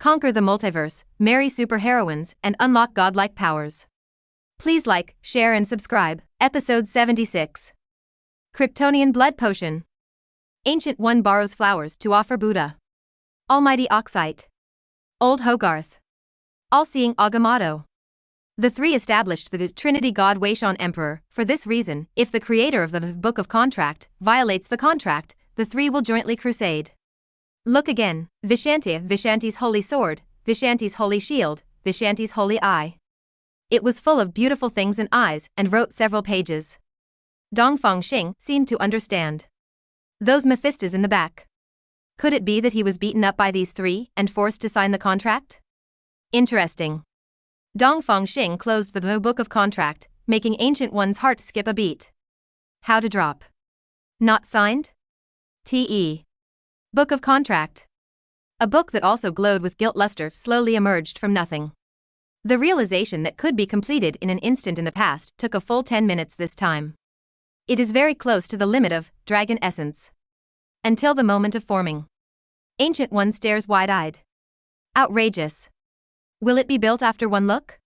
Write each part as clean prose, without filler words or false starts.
Conquer the multiverse, marry superheroines, and unlock godlike powers. Please like, share and subscribe. Episode 76. Kryptonian Blood Potion. Ancient One borrows flowers to offer Buddha. Almighty Oxite. Old Hogarth. All-seeing Agamotto. The three established the Trinity God Waishon Emperor. For this reason, if the creator of the Book of Contract violates the contract, the three will jointly crusade. Look again. Vishanti, Vishanti's holy sword, Vishanti's holy shield, Vishanti's holy eye. It was full of beautiful things and eyes, and wrote several pages. Dongfang Xing seemed to understand. Those Mephistas in the back. Could it be that he was beaten up by these three and forced to sign the contract? Interesting. Dongfang Xing closed the Book of Contract, making Ancient One's heart skip a beat. How to drop? Not signed? T.E. Book of Contract. A book that also glowed with guilt luster slowly emerged from nothing. The realization that could be completed in an instant in the past took a full 10 minutes this time. It is very close to the limit of dragon essence. Until the moment of forming. Ancient One stares wide-eyed. Outrageous. Will it be built after one look?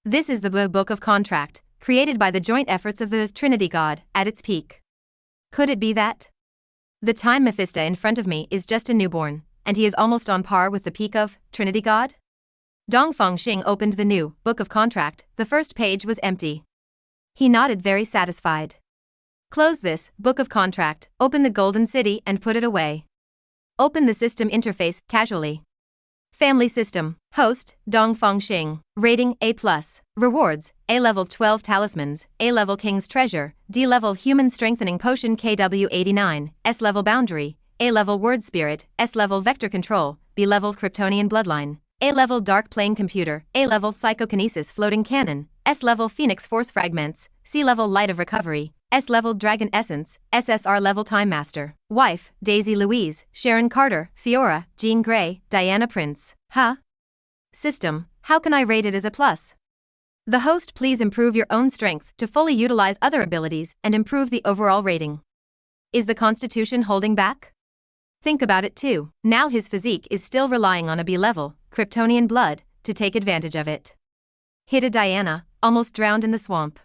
This is the Book of Contract, created by the joint efforts of the Trinity God, at its peak. Could it be that? The time Mephisto in front of me is just a newborn, and he is almost on par with the peak of Trinity God? Dongfang Xing opened the new Book of Contract. The first page was empty. He nodded, very satisfied. Close this Book of Contract, open the Golden City and put it away. Open the system interface, casually. Family system, host, Dongfang Xing, rating A+, rewards, A-level 12 talismans, A-level King's Treasure, D-level Human Strengthening Potion KW89, S-level Boundary, A-level Word Spirit, S-level Vector Control, B-level Kryptonian Bloodline, A-level Dark Plane Computer, A-level Psychokinesis Floating Cannon, S-level Phoenix Force Fragments, C-level Light of Recovery, S-level Dragon Essence, SSR level Time Master, wife, Daisy Louise, Sharon Carter, Fiora, Jean Grey, Diana Prince. System, how can I rate it as a plus? The host, please improve your own strength to fully utilize other abilities and improve the overall rating. Is the Constitution holding back? Think about it too. Now his physique is still relying on a B-level, Kryptonian blood, to take advantage of it. Hida Diana, almost drowned in the swamp.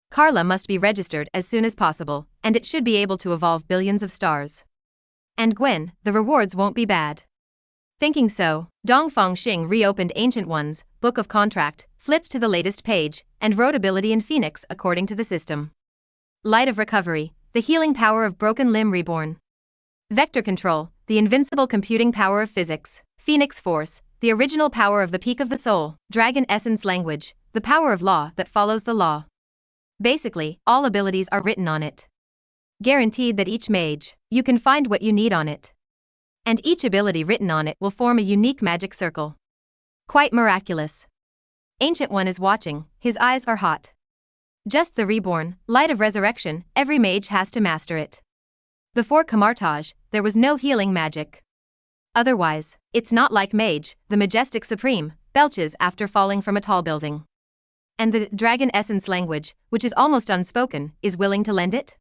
Carla must be registered as soon as possible, and it should be able to evolve billions of stars. And Gwen, the rewards won't be bad. Thinking so, Dongfang Xing reopened Ancient One's Book of Contract, flipped to the latest page, and wrote ability in Phoenix according to the system. Light of Recovery, the healing power of broken limb reborn. Vector Control, the invincible computing power of physics. Phoenix Force, the original power of the peak of the soul. Dragon Essence Language, the power of law that follows the law. Basically, all abilities are written on it. Guaranteed that each mage, you can find what you need on it. And each ability written on it will form a unique magic circle. Quite miraculous. Ancient One is watching, his eyes are hot. Just the reborn, light of resurrection, every mage has to master it. Before Kamartaj, there was no healing magic. Otherwise, it's not like Mage, the majestic supreme, belches after falling from a tall building. And the Dragon Essence Language, which is almost unspoken, is willing to lend it?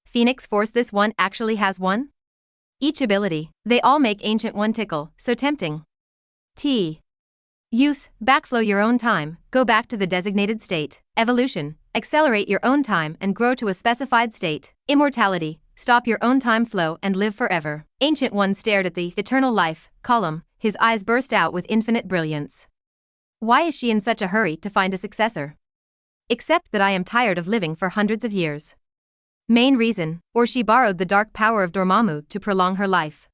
Phoenix Force, this one actually has one? Each ability, they all make Ancient One tickle, so tempting. Youth, backflow your own time, go back to the designated state. Evolution, accelerate your own time and grow to a specified state. Immortality, stop your own time flow and live forever. Ancient One stared at the eternal life column, his eyes burst out with infinite brilliance. Why is she in such a hurry to find a successor? Except that I am tired of living for hundreds of years. Main reason, or she borrowed the dark power of Dormammu to prolong her life.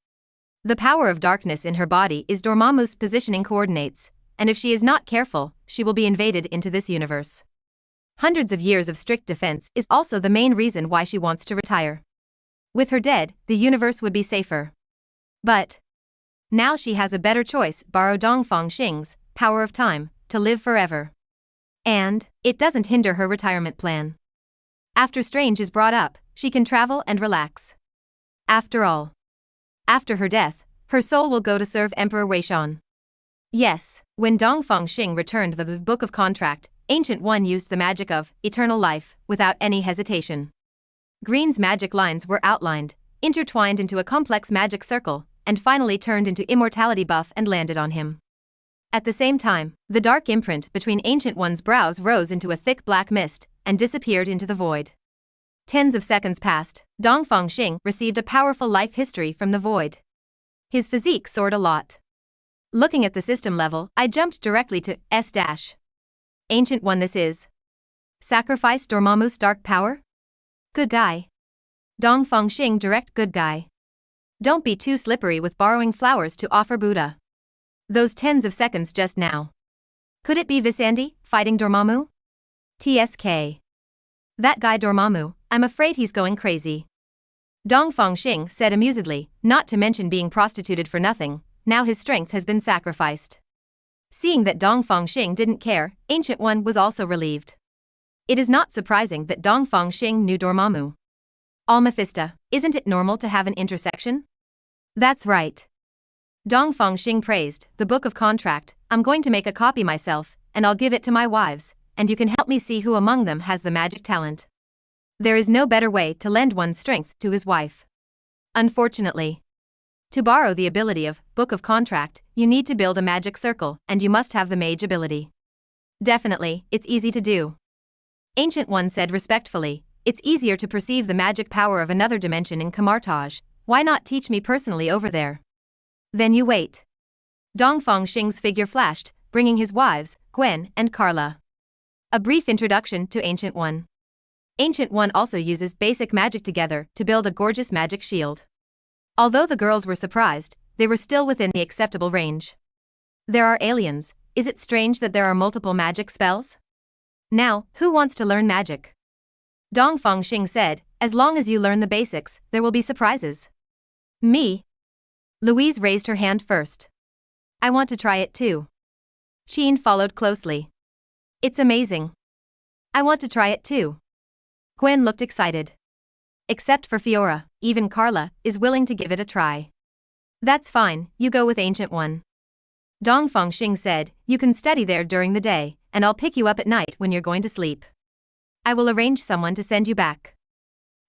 The power of darkness in her body is Dormammu's positioning coordinates, and if she is not careful, she will be invaded into this universe. Hundreds of years of strict defense is also the main reason why she wants to retire. With her dead, the universe would be safer. But now she has a better choice, borrow Dongfang Xing's power of time, to live forever. And it doesn't hinder her retirement plan. After Strange is brought up, she can travel and relax. After all, after her death, her soul will go to serve Emperor Waishon. Yes, when Dongfang Xing returned the Book of Contract, Ancient One used the magic of eternal life without any hesitation. Green's magic lines were outlined, intertwined into a complex magic circle, and finally turned into immortality buff and landed on him. At the same time, the dark imprint between Ancient One's brows rose into a thick black mist and disappeared into the void. Tens of seconds passed. Dongfang Xing received a powerful life history from the void. His physique soared a lot. Looking at the system level, I jumped directly to S-. Ancient One, this is. Sacrifice Dormammu's dark power? Good guy. Dongfang Xing, direct good guy. Don't be too slippery with borrowing flowers to offer Buddha. Those tens of seconds just now. Could it be Visandy, fighting Dormammu? TSK. That guy Dormammu, I'm afraid he's going crazy. Dongfang Xing said amusedly, not to mention being prostituted for nothing, now his strength has been sacrificed. Seeing that Dongfang Xing didn't care, Ancient One was also relieved. It is not surprising that Dongfang Xing knew Dormammu. Almafista, isn't it normal to have an intersection? That's right. Dongfang Xing praised, the Book of Contract, I'm going to make a copy myself, and I'll give it to my wives, and you can help me see who among them has the magic talent. There is no better way to lend one's strength to his wife. Unfortunately. To borrow the ability of Book of Contract, you need to build a magic circle, and you must have the mage ability. Definitely, it's easy to do. Ancient One said respectfully, it's easier to perceive the magic power of another dimension in Kamartaj, why not teach me personally over there? Then you wait. Dongfang Xing's figure flashed, bringing his wives, Gwen and Carla. A brief introduction to Ancient One. Ancient One also uses basic magic together to build a gorgeous magic shield. Although the girls were surprised, they were still within the acceptable range. There are aliens, is it strange that there are multiple magic spells? Now, who wants to learn magic? Dongfang Xing said, as long as you learn the basics, there will be surprises. Me? Louise raised her hand first. I want to try it too. Sheen followed closely. It's amazing. I want to try it too. Gwen looked excited. Except for Fiora, even Carla is willing to give it a try. That's fine, you go with Ancient One. Dongfang Xing said, you can study there during the day, and I'll pick you up at night when you're going to sleep. I will arrange someone to send you back.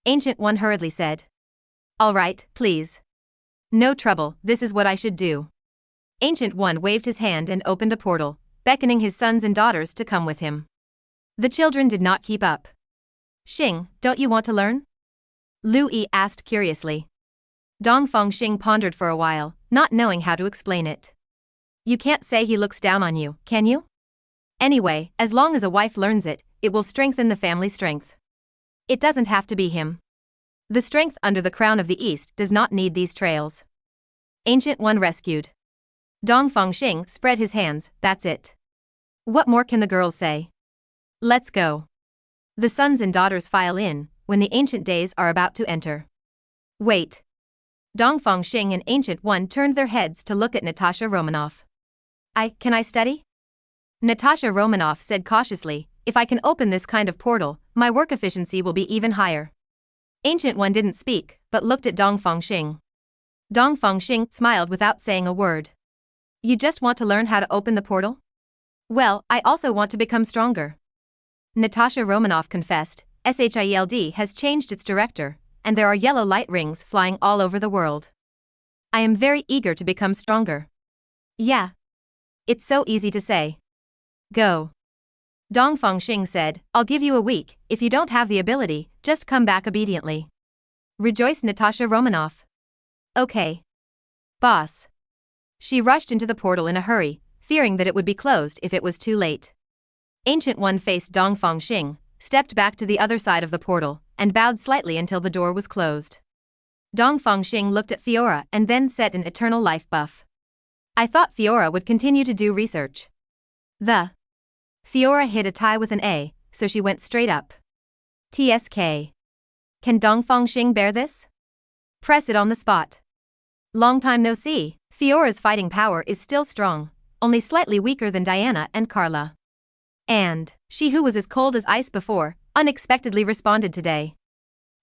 Ancient One hurriedly said. All right, please. No trouble, this is what I should do. Ancient One waved his hand and opened a portal, beckoning his sons and daughters to come with him. The children did not keep up. Xing, don't you want to learn? Lu Yi asked curiously. Dongfang Xing pondered for a while, not knowing how to explain it. You can't say he looks down on you, can you? Anyway, as long as a wife learns it, it will strengthen the family strength. It doesn't have to be him. The strength under the crown of the East does not need these trails. Ancient One rescued. Dongfang Xing spread his hands, that's it. What more can the girls say? Let's go. The sons and daughters file in, when the ancient days are about to enter. Wait. Dongfang Xing and Ancient One turned their heads to look at Natasha Romanoff. Can I study? Natasha Romanoff said cautiously, if I can open this kind of portal, my work efficiency will be even higher. Ancient One didn't speak, but looked at Dongfang Xing. Dongfang Xing smiled without saying a word. You just want to learn how to open the portal? Well, I also want to become stronger. Natasha Romanoff confessed, SHIELD has changed its director, and there are yellow light rings flying all over the world. I am very eager to become stronger. Yeah. It's so easy to say. Go. Dongfang Xing said, I'll give you a week, if you don't have the ability, just come back obediently. Rejoiced Natasha Romanoff. Okay. Boss. She rushed into the portal in a hurry, fearing that it would be closed if it was too late. Ancient One faced Dongfang Xing, stepped back to the other side of the portal, and bowed slightly until the door was closed. Dongfang Xing looked at Fiora and then set an eternal life buff. I thought Fiora would continue to do research. Fiora hit a tie with an A, so she went straight up. TSK. Can Dongfang Xing bear this? Press it on the spot. Long time no see, Fiora's fighting power is still strong, only slightly weaker than Diana and Carla. And, she who was as cold as ice before, unexpectedly responded today.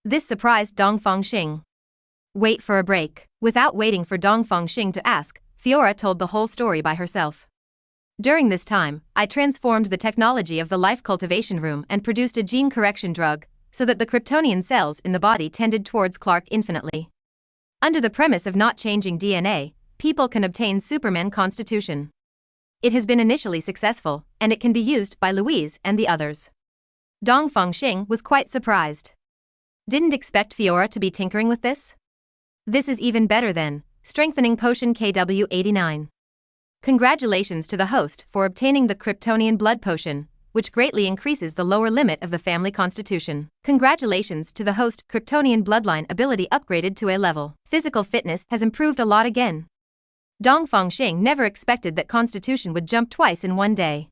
This surprised Dongfang Xing. Wait for a break. Without waiting for Dongfang Xing to ask, Fiora told the whole story by herself. During this time, I transformed the technology of the life cultivation room and produced a gene correction drug, so that the Kryptonian cells in the body tended towards Clark infinitely. Under the premise of not changing DNA, people can obtain Superman constitution. It has been initially successful, and it can be used by Louise and the others. Dongfang Xing was quite surprised. Didn't expect Fiora to be tinkering with this? This is even better than strengthening potion KW89. Congratulations to the host for obtaining the Kryptonian blood potion, which greatly increases the lower limit of the family constitution. Congratulations to the host. Kryptonian bloodline ability upgraded to A level. Physical fitness has improved a lot again. Dongfang Xing never expected that constitution would jump twice in one day.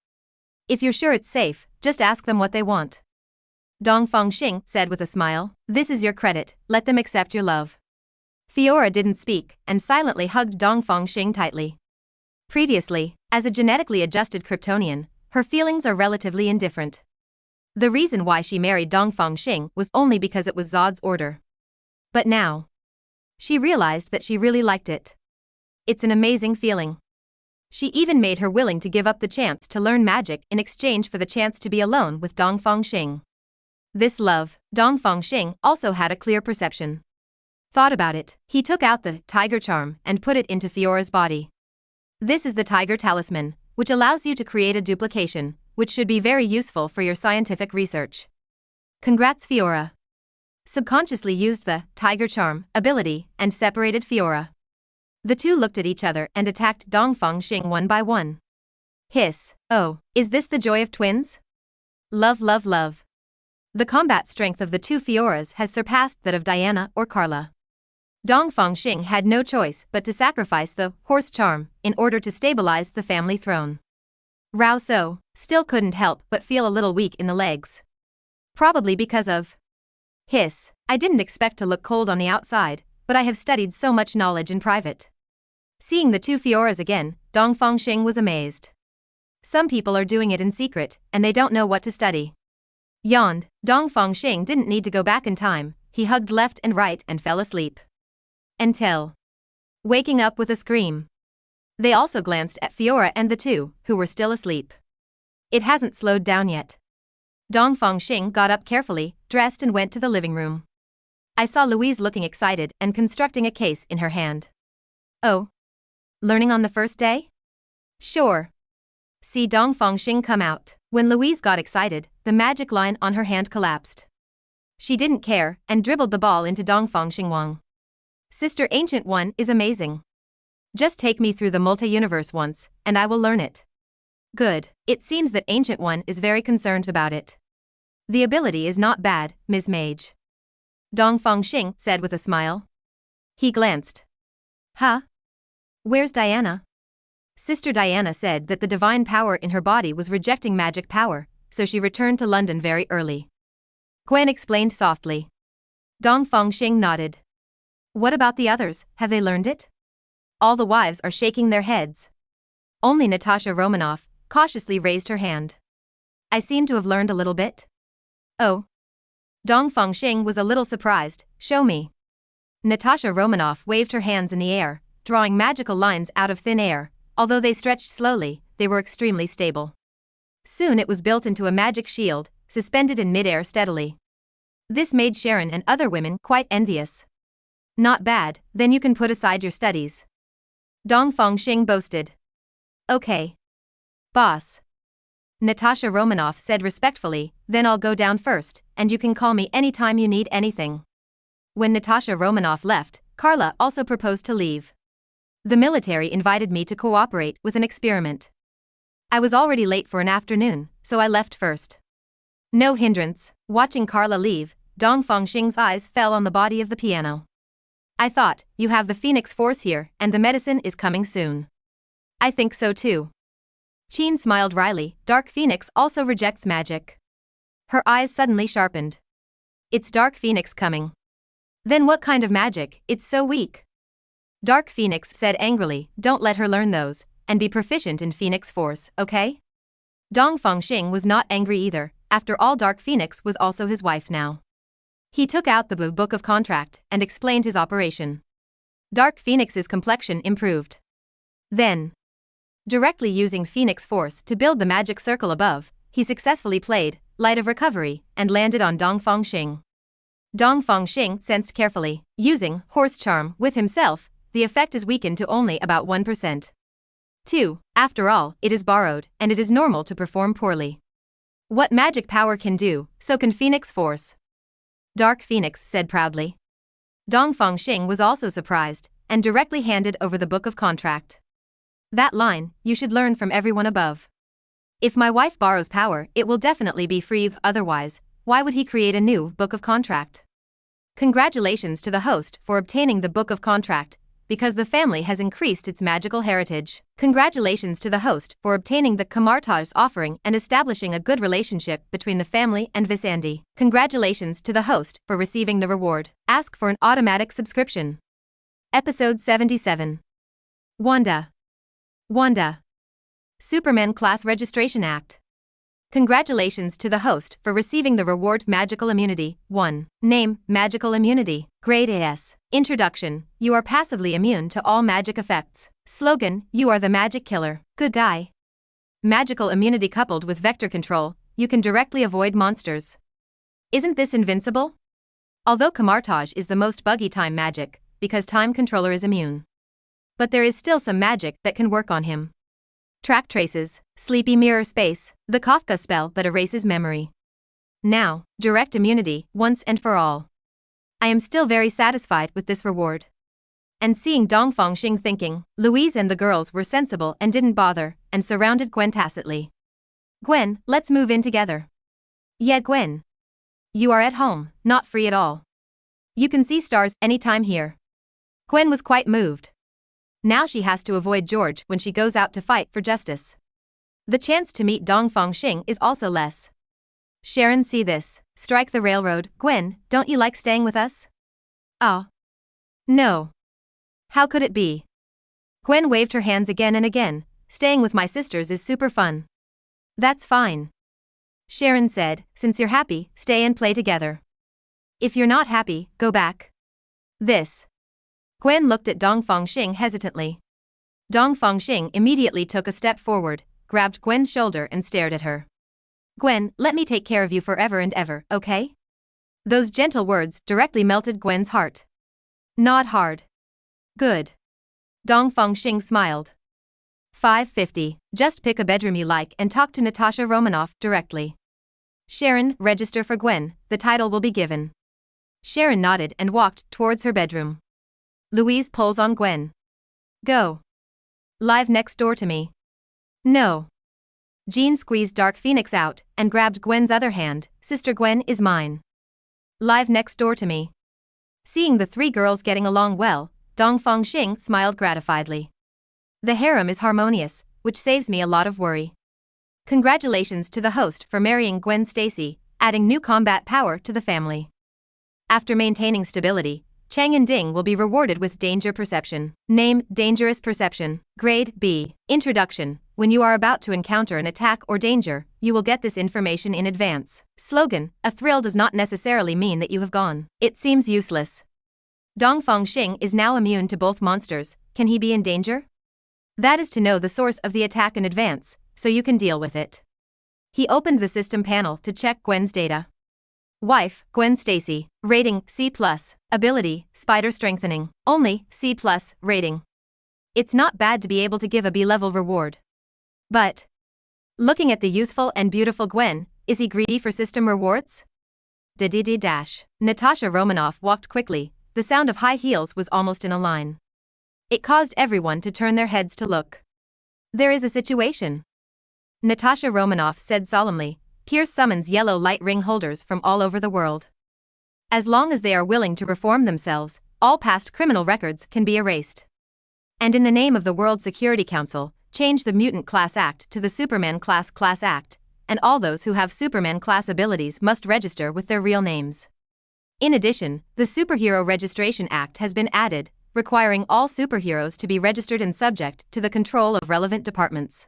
If you're sure it's safe, just ask them what they want. Dongfang Xing said with a smile, this is your credit, let them accept your love. Fiora didn't speak and silently hugged Dongfang Xing tightly. Previously, as a genetically adjusted Kryptonian, her feelings are relatively indifferent. The reason why she married Dongfang Xing was only because it was Zod's order. But now, she realized that she really liked it. It's an amazing feeling. She even made her willing to give up the chance to learn magic in exchange for the chance to be alone with Dongfang Xing. This love, Dongfang Xing also had a clear perception. Thought about it, he took out the tiger charm and put it into Fiora's body. This is the tiger talisman, which allows you to create a duplication, which should be very useful for your scientific research. Congrats Fiora. Subconsciously used the tiger charm ability and separated Fiora. The two looked at each other and attacked Dongfang Xing one by one. Hiss, oh, is this the joy of twins? Love, love, love. The combat strength of the two Fioras has surpassed that of Diana or Carla. Dongfang Xing had no choice but to sacrifice the horse charm in order to stabilize the family throne. Rao So still couldn't help but feel a little weak in the legs. Probably because of hiss, I didn't expect to look cold on the outside, but I have studied so much knowledge in private. Seeing the two Fioras again, Dongfang Xing was amazed. Some people are doing it in secret, and they don't know what to study. Yawned, Dongfang Xing didn't need to go back in time, he hugged left and right and fell asleep. Until waking up with a scream. They also glanced at Fiora and the two, who were still asleep. It hasn't slowed down yet. Dongfang Xing got up carefully, dressed and went to the living room. I saw Louise looking excited and constructing a case in her hand. Oh. Learning on the first day? Sure. See Dongfang Xing come out. When Louise got excited, the magic line on her hand collapsed. She didn't care and dribbled the ball into Dongfang Xing Wang. Sister Ancient One is amazing. Just take me through the multi-universe once, and I will learn it. Good, it seems that Ancient One is very concerned about it. The ability is not bad, Ms. Mage. Dongfang Xing said with a smile. He glanced. Huh? Where's Diana? Sister Diana said that the divine power in her body was rejecting magic power, so she returned to London very early. Gwen explained softly. Dongfang Xing nodded. What about the others, have they learned it? All the wives are shaking their heads. Only Natasha Romanoff cautiously raised her hand. I seem to have learned a little bit. Oh. Dongfang Xing was a little surprised, show me. Natasha Romanoff waved her hands in the air, drawing magical lines out of thin air. Although they stretched slowly, they were extremely stable. Soon it was built into a magic shield, suspended in mid-air steadily. This made Sharon and other women quite envious. Not bad, then you can put aside your studies. Dongfang Xing boasted. Okay. Boss. Natasha Romanoff said respectfully, then I'll go down first, and you can call me anytime you need anything. When Natasha Romanoff left, Carla also proposed to leave. The military invited me to cooperate with an experiment. I was already late for an afternoon, so I left first. No hindrance. Watching Carla leave, Dongfang Xing's eyes fell on the body of the piano. I thought, you have the Phoenix Force here, and the medicine is coming soon. I think so too. Qin smiled wryly, Dark Phoenix also rejects magic. Her eyes suddenly sharpened. It's Dark Phoenix coming. Then what kind of magic, it's so weak. Dark Phoenix said angrily, don't let her learn those, and be proficient in Phoenix Force, okay? Dongfang Xing was not angry either, after all Dark Phoenix was also his wife now. He took out the book of contract and explained his operation. Dark Phoenix's complexion improved. Then, directly using Phoenix Force to build the magic circle above, he successfully played Light of Recovery and landed on Dongfang Xing. Dongfang Xing sensed carefully. Using horse charm with himself, the effect is weakened to only about 1%. 2. After all, it is borrowed, and it is normal to perform poorly. What magic power can do, so can Phoenix Force. Dark Phoenix said proudly. Dongfang Xing was also surprised, and directly handed over the book of contract. That line, you should learn from everyone above. If my wife borrows power, it will definitely be free, otherwise, why would he create a new book of contract? Congratulations to the host for obtaining the book of contract, because the family has increased its magical heritage. Congratulations to the host for obtaining the Kamartaj offering and establishing a good relationship between the family and Visandi. Congratulations to the host for receiving the reward. Ask for an automatic subscription. Episode 77. Wanda. Superman Class Registration Act. Congratulations to the host for receiving the reward Magical Immunity 1. Name, Magical Immunity. Grade AS. Introduction, you are passively immune to all magic effects. Slogan, you are the magic killer. Good guy. Magical immunity coupled with vector control, you can directly avoid monsters. Isn't this invincible? Although Kamartaj is the most buggy time magic, because time controller is immune. But there is still some magic that can work on him. Track traces, sleepy mirror space, the Kafka spell that erases memory. Now, direct immunity, once and for all. I am still very satisfied with this reward. And seeing Dongfang Xing thinking, Louise and the girls were sensible and didn't bother, and surrounded Gwen tacitly. Gwen, let's move in together. Yeah, Gwen. You are at home, not free at all. You can see stars anytime here. Gwen was quite moved. Now she has to avoid George when she goes out to fight for justice. The chance to meet Dongfang Xing is also less. Sharon, see this. Strike the railroad. Gwen, don't you like staying with us? Oh. No. How could it be? Gwen waved her hands again and again. Staying with my sisters is super fun. That's fine. Sharon said, since you're happy, stay and play together. If you're not happy, go back. This. Gwen looked at Dongfang Xing hesitantly. Dongfang Xing immediately took a step forward, grabbed Gwen's shoulder and stared at her. Gwen, let me take care of you forever and ever, okay? Those gentle words directly melted Gwen's heart. Nod hard. Good. Dongfang Xing smiled. 550. Just pick a bedroom you like and talk to Natasha Romanoff directly. Sharon, register for Gwen, the title will be given. Sharon nodded and walked towards her bedroom. Louise pulls on Gwen. Go. Live next door to me. No. Jean squeezed Dark Phoenix out and grabbed Gwen's other hand. Sister Gwen is mine. Live next door to me. Seeing the three girls getting along well, Dongfang Xing smiled gratifiedly. The harem is harmonious, which saves me a lot of worry. Congratulations to the host for marrying Gwen Stacy, adding new combat power to the family. After maintaining stability, Chang and Ding will be rewarded with Danger Perception. Name, Dangerous Perception. Grade B. Introduction. When you are about to encounter an attack or danger, you will get this information in advance. Slogan, a thrill does not necessarily mean that you have gone. It seems useless. Dongfang Xing is now immune to both monsters. Can he be in danger? That is to know the source of the attack in advance, so you can deal with it. He opened the system panel to check Gwen's data. Wife, Gwen Stacy, rating C+, ability, spider strengthening, only C+, rating. It's not bad to be able to give a B-level reward. But, looking at the youthful and beautiful Gwen, is he greedy for system rewards? Dash. Natasha Romanoff walked quickly, the sound of high heels was almost in a line. It caused everyone to turn their heads to look. There is a situation. Natasha Romanoff said solemnly, Pierce summons yellow light ring holders from all over the world. As long as they are willing to reform themselves, all past criminal records can be erased. And in the name of the World Security Council, change the Mutant Class Act to the Superman Class Act, and all those who have Superman class abilities must register with their real names. In addition, the Superhero Registration Act has been added, requiring all superheroes to be registered and subject to the control of relevant departments.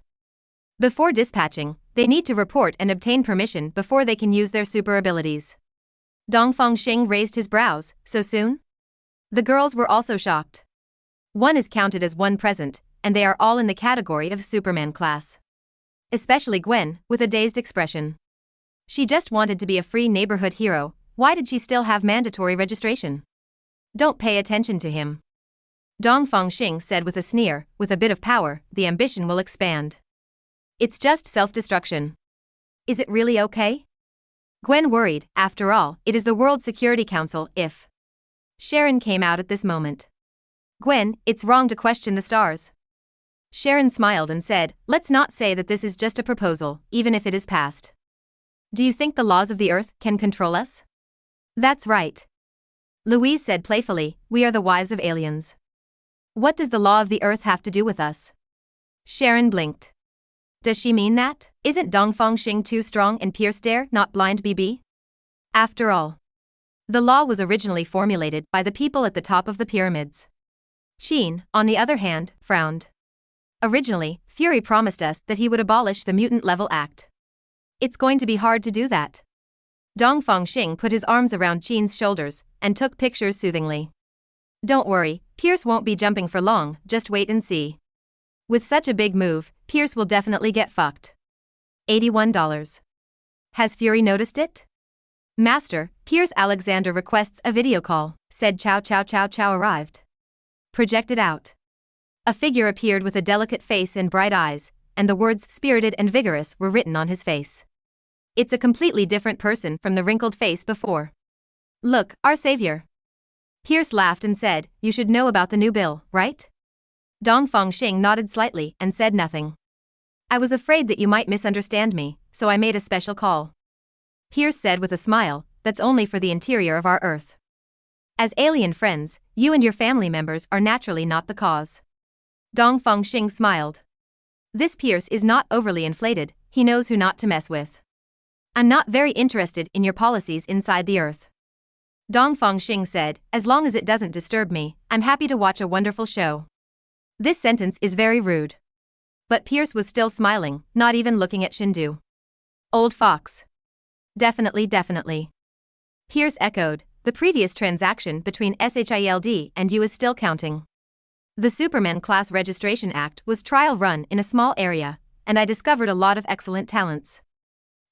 Before dispatching, they need to report and obtain permission before they can use their super abilities. Dongfang Xing raised his brows. So soon? The girls were also shocked. One is counted as one present, and they are all in the category of Superman class. Especially Gwen, with a dazed expression. She just wanted to be a free neighborhood hero, Why did she still have mandatory registration? Don't pay attention to him. Dongfang Xing said with a sneer, with a bit of power, the ambition will expand. It's just self-destruction. Is it really okay? Gwen worried, after all, it is the World Security Council, if. Sharon came out at this moment. Gwen, it's wrong to question the stars. Sharon smiled and said, let's not say that this is just a proposal, even if it is passed. Do you think the laws of the Earth can control us? That's right. Louise said playfully, we are the wives of aliens. What does the law of the Earth have to do with us? Sharon blinked. Does she mean that? Isn't Dongfang Xing too strong and Pierce dare not blind BB? After all, the law was originally formulated by the people at the top of the pyramids. Qin, on the other hand, frowned. Originally, Fury promised us that he would abolish the Mutant Level Act. It's going to be hard to do that. Dongfang Xing put his arms around Qin's shoulders and took pictures soothingly. Don't worry, Pierce won't be jumping for long, just wait and see. With such a big move, Pierce will definitely get fucked. $81. Has Fury noticed it? Master, Pierce Alexander requests a video call, said Chow Chow Chow Chow arrived. Projected out. A figure appeared with a delicate face and bright eyes, and the words spirited and vigorous were written on his face. It's a completely different person from the wrinkled face before. Look, our savior. Pierce laughed and said, you should know about the new bill, right? Dongfang Xing nodded slightly and said nothing. I was afraid that you might misunderstand me, so I made a special call. Pierce said with a smile, that's only for the interior of our Earth. As alien friends, you and your family members are naturally not the cause. Dongfang Xing smiled. This Pierce is not overly inflated, he knows who not to mess with. I'm not very interested in your policies inside the Earth. Dongfang Xing said, as long as it doesn't disturb me, I'm happy to watch a wonderful show. This sentence is very rude. But Pierce was still smiling, not even looking at Shindu. Old fox. Definitely, definitely. Pierce echoed, the previous transaction between SHIELD and you is still counting. The Superman Class Registration Act was trial run in a small area, and I discovered a lot of excellent talents.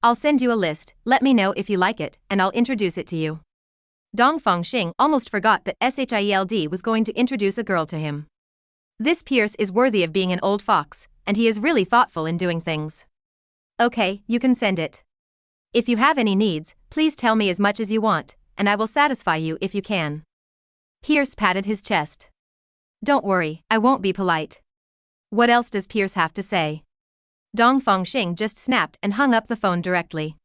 I'll send you a list, let me know if you like it, and I'll introduce it to you. Dongfang Xing almost forgot that SHIELD was going to introduce a girl to him. This Pierce is worthy of being an old fox, and he is really thoughtful in doing things. Okay, you can send it. If you have any needs, please tell me as much as you want, and I will satisfy you if you can. Pierce patted his chest. Don't worry, I won't be polite. What else does Pierce have to say? Dongfang Xing just snapped and hung up the phone directly.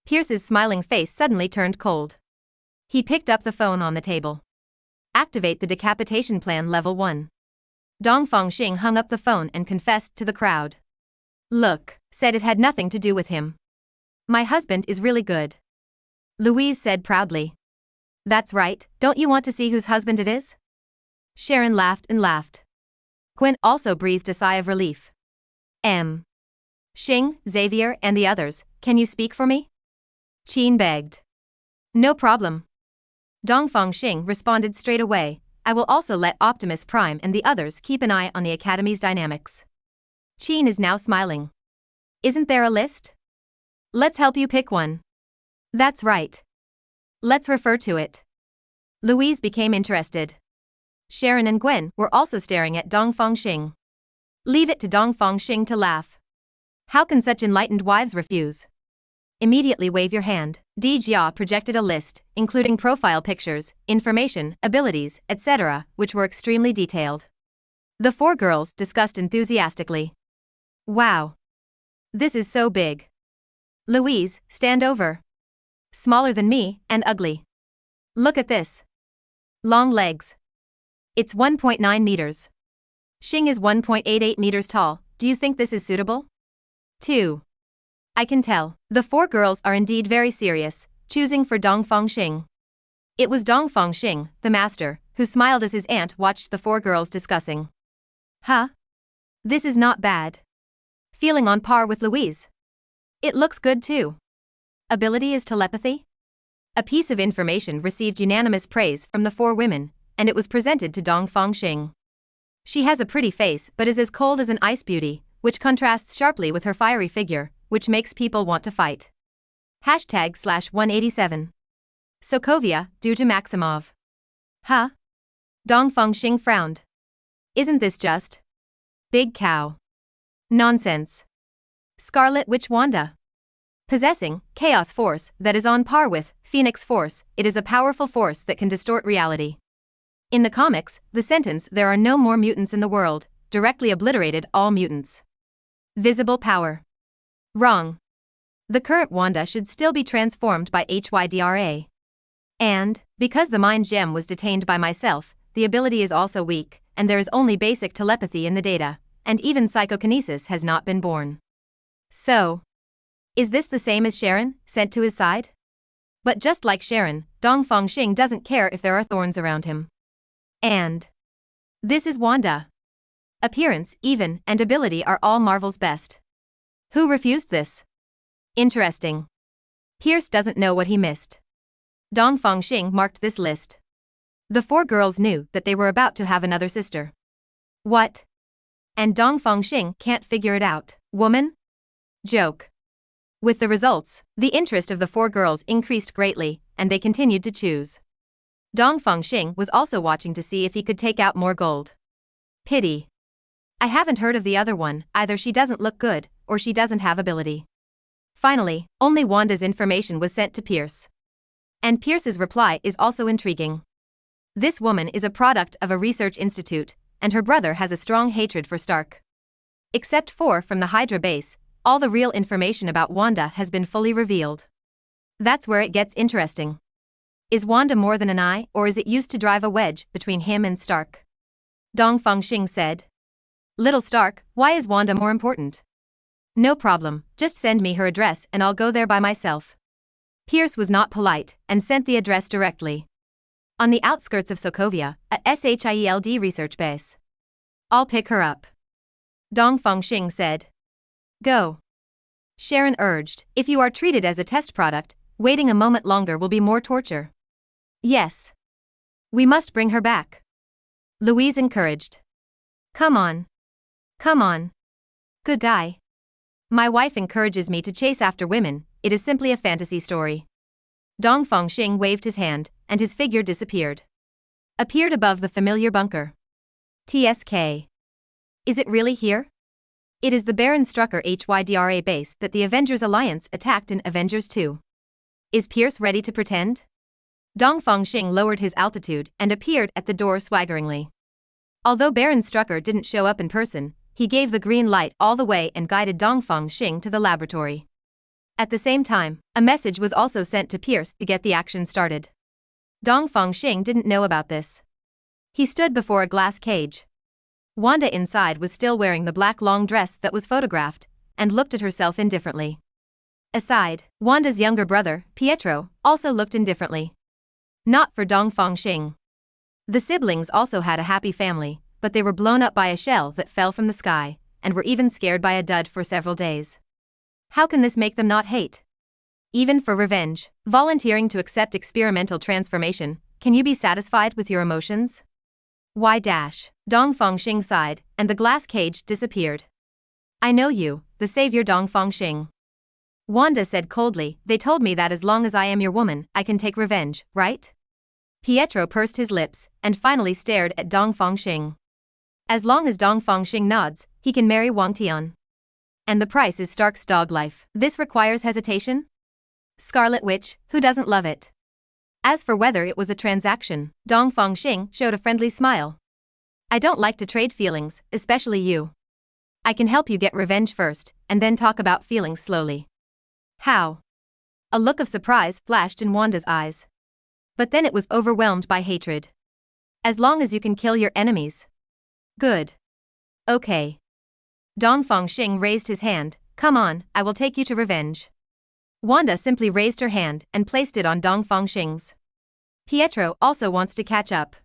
Pierce's smiling face suddenly turned cold. He picked up the phone on the table. Activate the decapitation plan level 1. Dongfang Xing hung up the phone and confessed to the crowd. Look, said it had nothing to do with him. My husband is really good. Louise said proudly. That's right, don't you want to see whose husband it is? Sharon laughed and laughed. Gwen also breathed a sigh of relief. Xing, Xavier and the others, can you speak for me? Qin begged. No problem. Dongfang Xing responded straight away, I will also let Optimus Prime and the others keep an eye on the Academy's dynamics. Qin is now smiling. Isn't there a list? Let's help you pick one. That's right. Let's refer to it. Louise became interested. Sharon and Gwen were also staring at Dongfang Xing. Leave it to Dongfang Xing to laugh. How can such enlightened wives refuse? Immediately wave your hand. Di Jia projected a list, including profile pictures, information, abilities, etc., which were extremely detailed. The 4 girls discussed enthusiastically. Wow. This is so big. Louise, stand over. Smaller than me, and ugly. Look at this. Long legs. It's 1.9 meters. Xing is 1.88 meters tall, do you think this is suitable? 2. I can tell. The 4 girls are indeed very serious, choosing for Dongfang Xing. It was Dongfang Xing, the master, who smiled as his aunt watched the 4 girls discussing. Huh? This is not bad. Feeling on par with Louise. It looks good too. Ability is telepathy? A piece of information received unanimous praise from the 4 women, and it was presented to Dongfang Xing. She has a pretty face but is as cold as an ice beauty, which contrasts sharply with her fiery figure, which makes people want to fight. #187. Sokovia, due to Maximov. Huh? Dongfang Xing frowned. Isn't this just big cow nonsense? Scarlet Witch Wanda. Possessing chaos force that is on par with Phoenix Force, it is a powerful force that can distort reality. In the comics, the sentence "there are no more mutants in the world" directly obliterated all mutants. Visible power. Wrong. The current Wanda should still be transformed by Hydra. And, because the mind gem was detained by myself, the ability is also weak, and there is only basic telepathy in the data, and even psychokinesis has not been born. So, is this the same as Sharon, sent to his side? But just like Sharon, Dongfang Xing doesn't care if there are thorns around him. And this is Wanda. Appearance, even, and ability are all Marvel's best. Who refused this? Interesting. Pierce doesn't know what he missed. Dongfang Xing marked this list. The four girls knew that they were about to have another sister. What? And Dongfang Xing can't figure it out. Woman? Joke. With the results, the interest of the four girls increased greatly, and they continued to choose. Dongfang Xing was also watching to see if he could take out more gold. Pity. I haven't heard of the other one, either she doesn't look good, or she doesn't have ability. Finally, only Wanda's information was sent to Pierce. And Pierce's reply is also intriguing. This woman is a product of a research institute, and her brother has a strong hatred for Stark. Except for from the Hydra base, all the real information about Wanda has been fully revealed. That's where it gets interesting. Is Wanda more than an eye, or is it used to drive a wedge between him and Stark? Dongfang Xing said. Little Stark, why is Wanda more important? No problem, just send me her address and I'll go there by myself. Pierce was not polite, and sent the address directly. On the outskirts of Sokovia, a SHIELD research base. I'll pick her up. Dongfang Xing said. Go. Sharon urged, if you are treated as a test product, waiting a moment longer will be more torture. Yes. We must bring her back. Louise encouraged. Come on. Come on. Good guy. My wife encourages me to chase after women, it is simply a fantasy story. Dongfang Xing waved his hand, and his figure disappeared. Appeared above the familiar bunker. TSK. Is it really here? It is the Baron Strucker Hydra base that the Avengers Alliance attacked in Avengers 2. Is Pierce ready to pretend? Dongfang Xing lowered his altitude and appeared at the door swaggeringly. Although Baron Strucker didn't show up in person, he gave the green light all the way and guided Dongfang Xing to the laboratory. At the same time, a message was also sent to Pierce to get the action started. Dongfang Xing didn't know about this. He stood before a glass cage. Wanda inside was still wearing the black long dress that was photographed, and looked at herself indifferently. Aside, Wanda's younger brother, Pietro, also looked indifferently. Not for Dongfang Xing. The siblings also had a happy family, but they were blown up by a shell that fell from the sky, and were even scared by a dud for several days. How can this make them not hate? Even for revenge, volunteering to accept experimental transformation, can you be satisfied with your emotions? Why dash? Dongfang Xing sighed, and the glass cage disappeared. I know you, the savior Dongfang Xing. Wanda said coldly, they told me that as long as I am your woman, I can take revenge, right? Pietro pursed his lips, and finally stared at Dongfang Xing. As long as Dongfang Xing nods, he can marry Wang Tian. And the price is Stark's dog life. This requires hesitation? Scarlet Witch, who doesn't love it? As for whether it was a transaction, Dongfang Xing showed a friendly smile. I don't like to trade feelings, especially you. I can help you get revenge first, and then talk about feelings slowly. How? A look of surprise flashed in Wanda's eyes. But then it was overwhelmed by hatred. As long as you can kill your enemies. Good. Okay. Dongfang Xing raised his hand, come on, I will take you to revenge. Wanda simply raised her hand and placed it on Dongfang Xing's. Pietro also wants to catch up.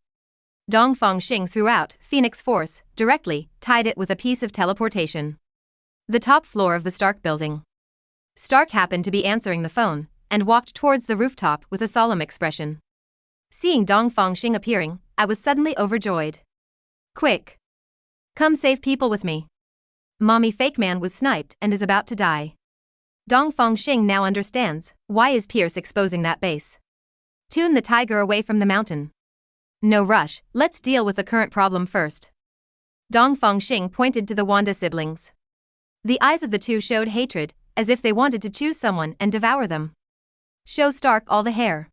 Dongfang Xing threw out Phoenix Force, directly, tied it with a piece of teleportation. The top floor of the Stark building. Stark happened to be answering the phone, and walked towards the rooftop with a solemn expression. Seeing Dongfang Xing appearing, I was suddenly overjoyed. Quick! Come save people with me. Mommy Fake Man was sniped and is about to die. Dongfang Xing now understands, why is Pierce exposing that base? Tune the tiger away from the mountain. No rush, let's deal with the current problem first. Dongfang Xing pointed to the Wanda siblings. The eyes of the two showed hatred, as if they wanted to choose someone and devour them. Show Stark all the hair.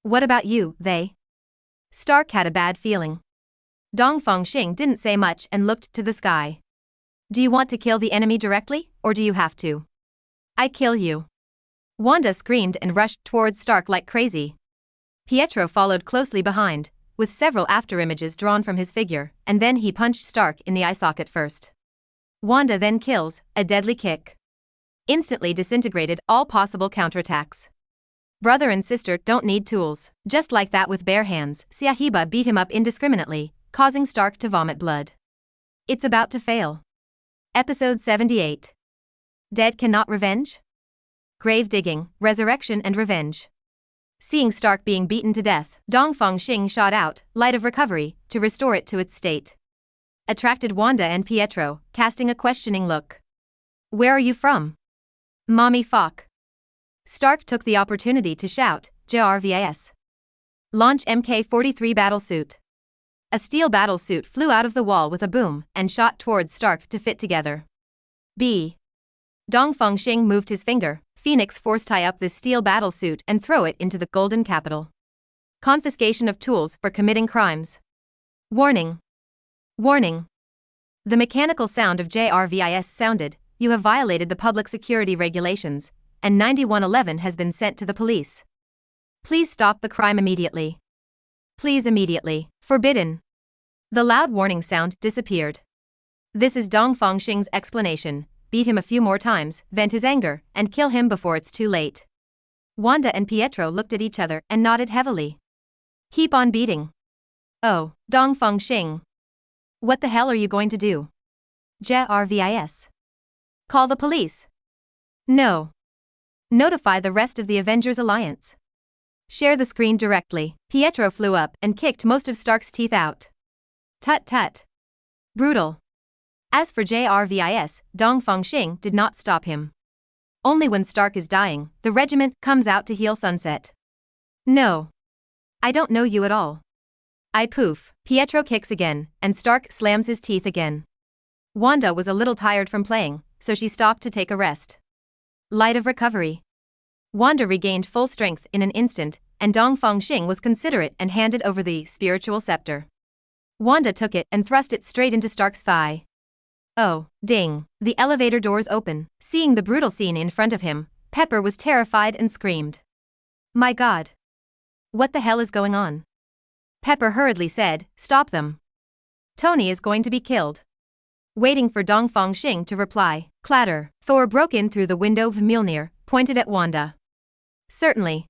What about you, they? Stark had a bad feeling. Dongfang Xing didn't say much and looked to the sky. Do you want to kill the enemy directly, or do you have to? I kill you. Wanda screamed and rushed towards Stark like crazy. Pietro followed closely behind, with several afterimages drawn from his figure, and then he punched Stark in the eye socket first. Wanda then kills, a deadly kick. Instantly disintegrated all possible counterattacks. Brother and sister don't need tools. Just like that with bare hands, Sahiba beat him up indiscriminately, causing Stark to vomit blood. It's about to fail. Episode 78. Dead cannot revenge? Grave digging, resurrection and revenge. Seeing Stark being beaten to death, Dongfang Xing shot out, Light of Recovery, to restore it to its state. Attracted Wanda and Pietro, casting a questioning look. Where are you from? Mommy fuck. Stark took the opportunity to shout, JRVIS. Launch Mk-43 battlesuit. A steel battlesuit flew out of the wall with a boom and shot towards Stark to fit together. B. Dongfang Xing moved his finger. Phoenix Force tie up this steel battlesuit and throw it into the Golden Capital. Confiscation of tools for committing crimes. Warning. Warning. The mechanical sound of JRVIS sounded, you have violated the public security regulations, and 9111 has been sent to the police. Please stop the crime immediately. Please immediately. Forbidden. The loud warning sound disappeared. This is Dongfang Xing's explanation. Beat him a few more times, vent his anger, and kill him before it's too late. Wanda and Pietro looked at each other and nodded heavily. Keep on beating. Oh, Dongfang Xing. What the hell are you going to do? JRVIS. Call the police. No. Notify the rest of the Avengers Alliance. Share the screen directly. Pietro flew up and kicked most of Stark's teeth out. Tut tut. Brutal. As for JRVIS, Dongfang Xing did not stop him. Only when Stark is dying, the regiment comes out to heal Sunset. No. I don't know you at all. I poof. Pietro kicks again, and Stark slams his teeth again. Wanda was a little tired from playing, so she stopped to take a rest. Light of Recovery. Wanda regained full strength in an instant, and Dongfang Xing was considerate and handed over the spiritual scepter. Wanda took it and thrust it straight into Stark's thigh. Oh, ding. The elevator doors open. Seeing the brutal scene in front of him, Pepper was terrified and screamed. My God. What the hell is going on? Pepper hurriedly said, stop them. Tony is going to be killed. Waiting for Dongfang Xing to reply, clatter. Thor broke in through the window of Mjolnir, pointed at Wanda. Certainly.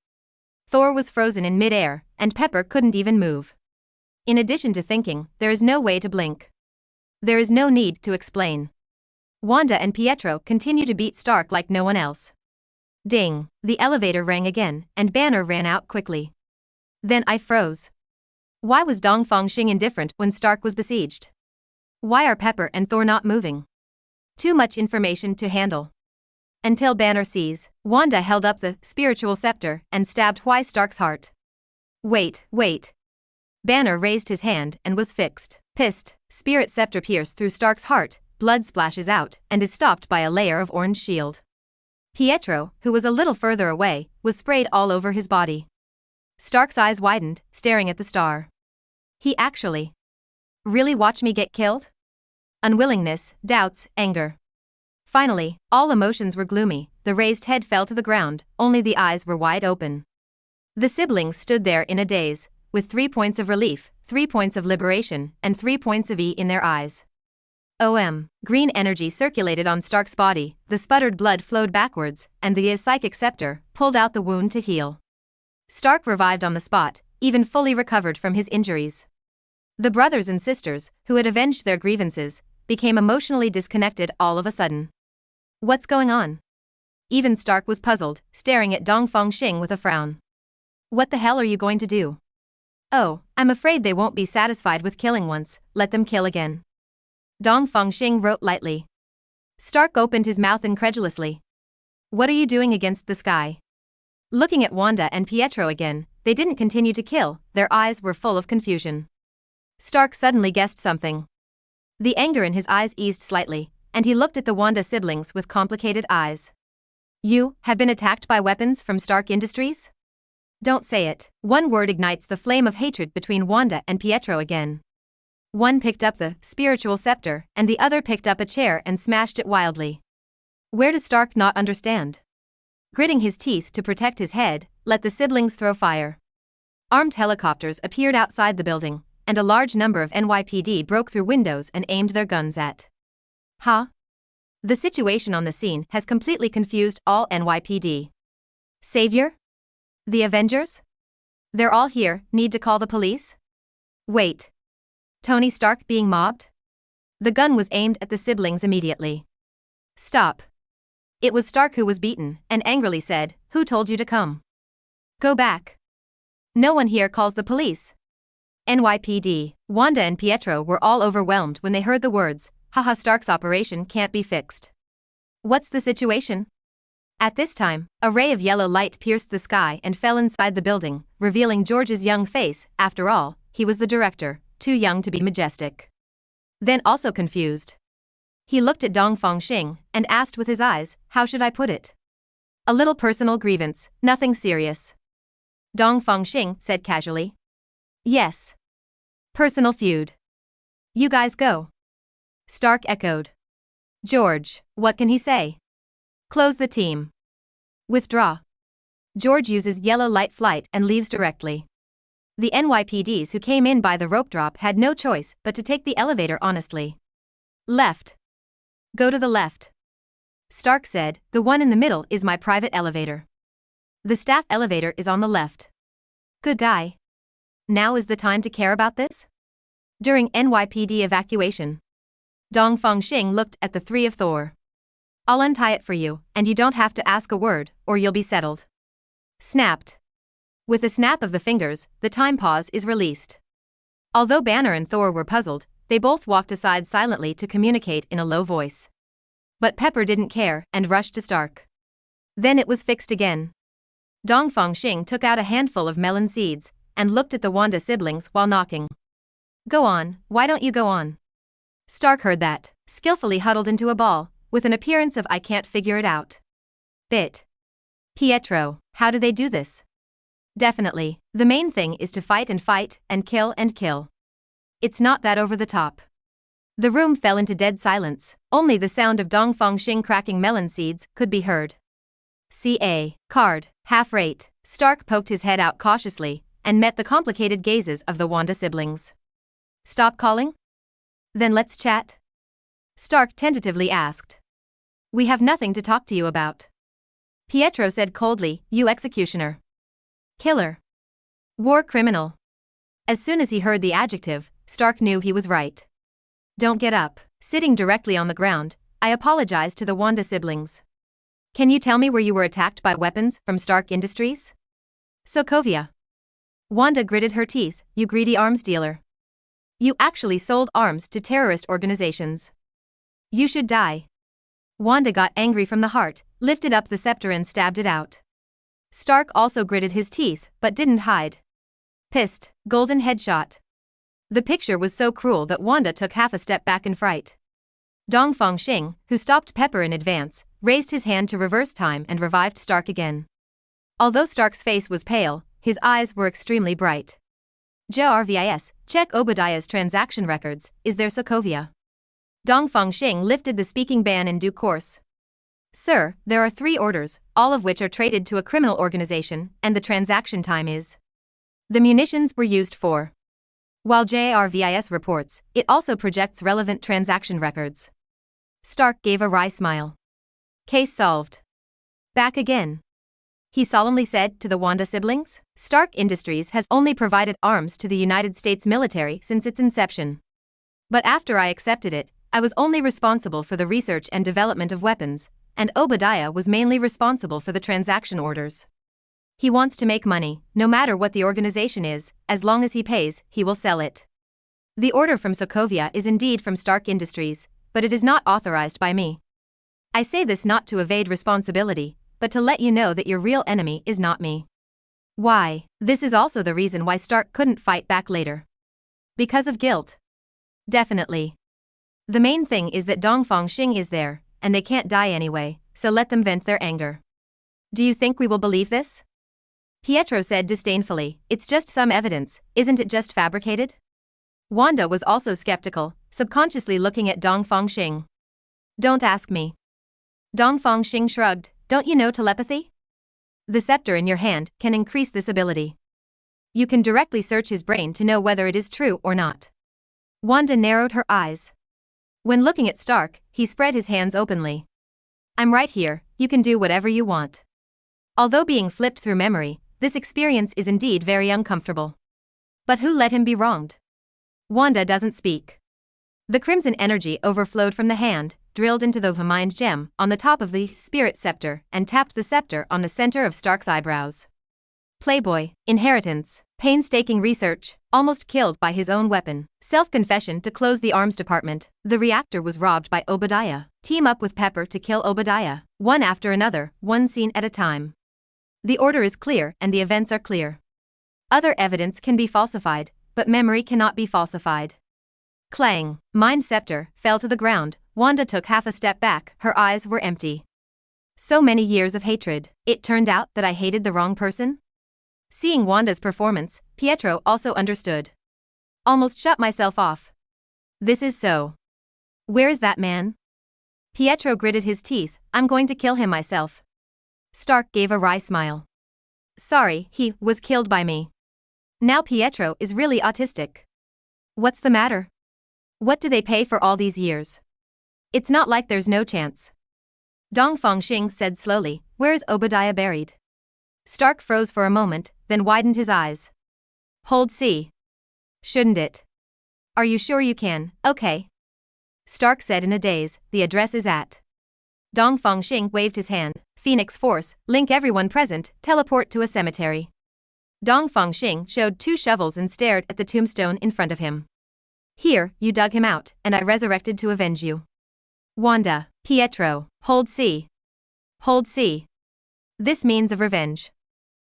Thor was frozen in mid-air, and Pepper couldn't even move. In addition to thinking, there is no way to blink. There is no need to explain. Wanda and Pietro continue to beat Stark like no one else. Ding. The elevator rang again, and Banner ran out quickly. Then I froze. Why was Dongfang Xing indifferent when Stark was besieged? Why are Pepper and Thor not moving? Too much information to handle. Until Banner sees, Wanda held up the spiritual scepter and stabbed Stark's heart. Wait. Banner raised his hand and was fixed. Pissed, spirit scepter pierced through Stark's heart, blood splashes out and is stopped by a layer of orange shield. Pietro, who was a little further away, was sprayed all over his body. Stark's eyes widened, staring at the star. He actually really watched me get killed? Unwillingness, doubts, anger. Finally, all emotions were gloomy, the raised head fell to the ground, only the eyes were wide open. The siblings stood there in a daze, with 3 points of relief, 3 points of liberation, and 3 points of E in their eyes. Green energy circulated on Stark's body, the sputtered blood flowed backwards, and the psychic scepter pulled out the wound to heal. Stark revived on the spot, even fully recovered from his injuries. The brothers and sisters, who had avenged their grievances, became emotionally disconnected all of a sudden. What's going on? Even Stark was puzzled, staring at Dongfang Xing with a frown. What the hell are you going to do? Oh, I'm afraid they won't be satisfied with killing once, let them kill again. Dongfang Xing wrote lightly. Stark opened his mouth incredulously. What are you doing against the sky? Looking at Wanda and Pietro again, they didn't continue to kill, their eyes were full of confusion. Stark suddenly guessed something. The anger in his eyes eased slightly, and he looked at the Wanda siblings with complicated eyes. You have been attacked by weapons from Stark Industries? Don't say it. One word ignites the flame of hatred between Wanda and Pietro again. One picked up the spiritual scepter, and the other picked up a chair and smashed it wildly. Where does Stark not understand? Gritting his teeth to protect his head, let the siblings throw fire. Armed helicopters appeared outside the building, and a large number of NYPD broke through windows and aimed their guns at. Huh? The situation on the scene has completely confused all NYPD. Savior? The Avengers? They're all here, need to call the police? Wait. Tony Stark being mobbed? The gun was aimed at the siblings immediately. Stop. It was Stark who was beaten, and angrily said, "Who told you to come? Go back. No one here calls the police." NYPD, Wanda and Pietro were all overwhelmed when they heard the words, "Haha, Stark's operation can't be fixed." What's the situation? At this time, a ray of yellow light pierced the sky and fell inside the building, revealing George's young face. After all, he was the director, too young to be majestic. Then also confused. He looked at Dongfang Xing and asked with his eyes, "How should I put it?" "A little personal grievance, nothing serious." Dongfang Xing said casually. "Yes. Personal feud. You guys go." Stark echoed. "George, what can he say?" "Close the team. Withdraw." George uses yellow light flight and leaves directly. The NYPDs who came in by the rope drop had no choice but to take the elevator honestly. "Left. Go to the left." Stark said, "The one in the middle is my private elevator. The staff elevator is on the left." Good guy. Now is the time to care about this? During NYPD evacuation, Dongfang Xing looked at the three of Thor. "I'll untie it for you, and you don't have to ask a word, or you'll be settled." Snapped. With a snap of the fingers, the time pause is released. Although Banner and Thor were puzzled, they both walked aside silently to communicate in a low voice. But Pepper didn't care and rushed to Stark. Then it was fixed again. Dongfang Xing took out a handful of melon seeds and looked at the Wanda siblings while knocking. "Go on, why don't you go on?" Stark heard that, skillfully huddled into a ball, with an appearance of "I can't figure it out." Bit. Pietro, how do they do this? Definitely, the main thing is to fight and kill and kill. It's not that over the top. The room fell into dead silence, only the sound of Dongfang Xing cracking melon seeds could be heard. CA, card, half rate. Stark poked his head out cautiously and met the complicated gazes of the Wanda siblings. "Stop calling? Then let's chat?" Stark tentatively asked. "We have nothing to talk to you about." Pietro said coldly, "You executioner. Killer. War criminal." As soon as he heard the adjective, Stark knew he was right. "Don't get up." Sitting directly on the ground, I apologized to the Wanda siblings. "Can you tell me where you were attacked by weapons from Stark Industries?" "Sokovia." Wanda gritted her teeth, "You greedy arms dealer. You actually sold arms to terrorist organizations. You should die." Wanda got angry from the heart, lifted up the scepter and stabbed it out. Stark also gritted his teeth, but didn't hide. Pissed, golden headshot. The picture was so cruel that Wanda took half a step back in fright. Dongfang Xing, who stopped Pepper in advance, raised his hand to reverse time and revived Stark again. Although Stark's face was pale, his eyes were extremely bright. JRVIS, check Obadiah's transaction records, is there Sokovia? Dongfang Xing lifted the speaking ban in due course. "Sir, there are 3 orders, all of which are traded to a criminal organization, and the transaction time is." The munitions were used for. While JRVIS reports, it also projects relevant transaction records. Stark gave a wry smile. Case solved. Back again. He solemnly said to the Wanda siblings. Stark Industries has only provided arms to the United States military since its inception. But after I accepted it, I was only responsible for the research and development of weapons, and Obadiah was mainly responsible for the transaction orders. He wants to make money, no matter what the organization is, as long as he pays, he will sell it. The order from Sokovia is indeed from Stark Industries, but it is not authorized by me. I say this not to evade responsibility, but to let you know that your real enemy is not me. Why? This is also the reason why Stark couldn't fight back later. Because of guilt. Definitely. The main thing is that Dongfang Xing is there, and they can't die anyway, so let them vent their anger. Do you think we will believe this? Pietro said disdainfully, it's just some evidence, isn't it just fabricated? Wanda was also skeptical, subconsciously looking at Dongfang Xing. Don't ask me. Dongfang Xing shrugged, don't you know telepathy? The scepter in your hand can increase this ability. You can directly search his brain to know whether it is true or not. Wanda narrowed her eyes. When looking at Stark, he spread his hands openly. I'm right here, you can do whatever you want. Although being flipped through memory, this experience is indeed very uncomfortable. But who let him be wronged? Wanda doesn't speak. The crimson energy overflowed from the hand, drilled into the mind gem on the top of the spirit scepter, and tapped the scepter on the center of Stark's eyebrows. Playboy, inheritance, painstaking research, almost killed by his own weapon, self-confession to close the arms department, the reactor was robbed by Obadiah, team up with Pepper to kill Obadiah, one after another, one scene at a time. The order is clear and the events are clear. Other evidence can be falsified, but memory cannot be falsified. Clang, mind scepter, fell to the ground. Wanda took half a step back, her eyes were empty. So many years of hatred, it turned out that I hated the wrong person? Seeing Wanda's performance, Pietro also understood. Almost shut myself off. This is so. Where is that man? Pietro gritted his teeth, I'm going to kill him myself. Stark gave a wry smile. Sorry, he was killed by me. Now Pietro is really autistic. What's the matter? What do they pay for all these years? It's not like there's no chance. Dongfang Xing said slowly, where is Obadiah buried? Stark froze for a moment, then widened his eyes. Hold C. Shouldn't it? Are you sure you can? Okay. Stark said in a daze, the address is at. Dongfang Xing waved his hand, Phoenix Force, link everyone present, teleport to a cemetery. Dongfang Xing showed 2 shovels and stared at the tombstone in front of him. Here, you dug him out, and I resurrected to avenge you. Wanda, Pietro, hold C. Hold C. This means of revenge.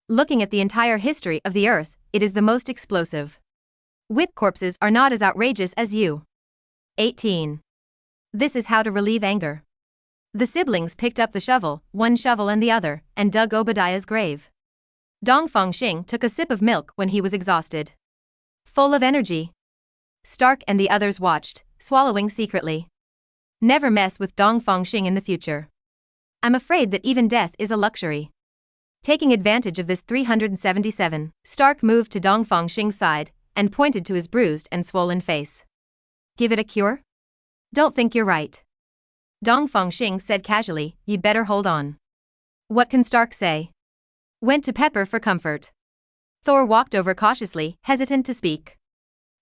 Looking at the entire history of the Earth, it is the most explosive. Whip corpses are not as outrageous as you. 18. This is how to relieve anger. The siblings picked up the shovel, one shovel and the other, and dug Obadiah's grave. Dongfang Xing took a sip of milk when he was exhausted. Full of energy. Stark and the others watched, swallowing secretly. Never mess with Dongfang Xing in the future. I'm afraid that even death is a luxury. Taking advantage of this 377, Stark moved to Dongfang Xing's side and pointed to his bruised and swollen face. Give it a cure? Don't think you're right. Dongfang Xing said casually, you'd better hold on. What can Stark say? Went to Pepper for comfort. Thor walked over cautiously, hesitant to speak.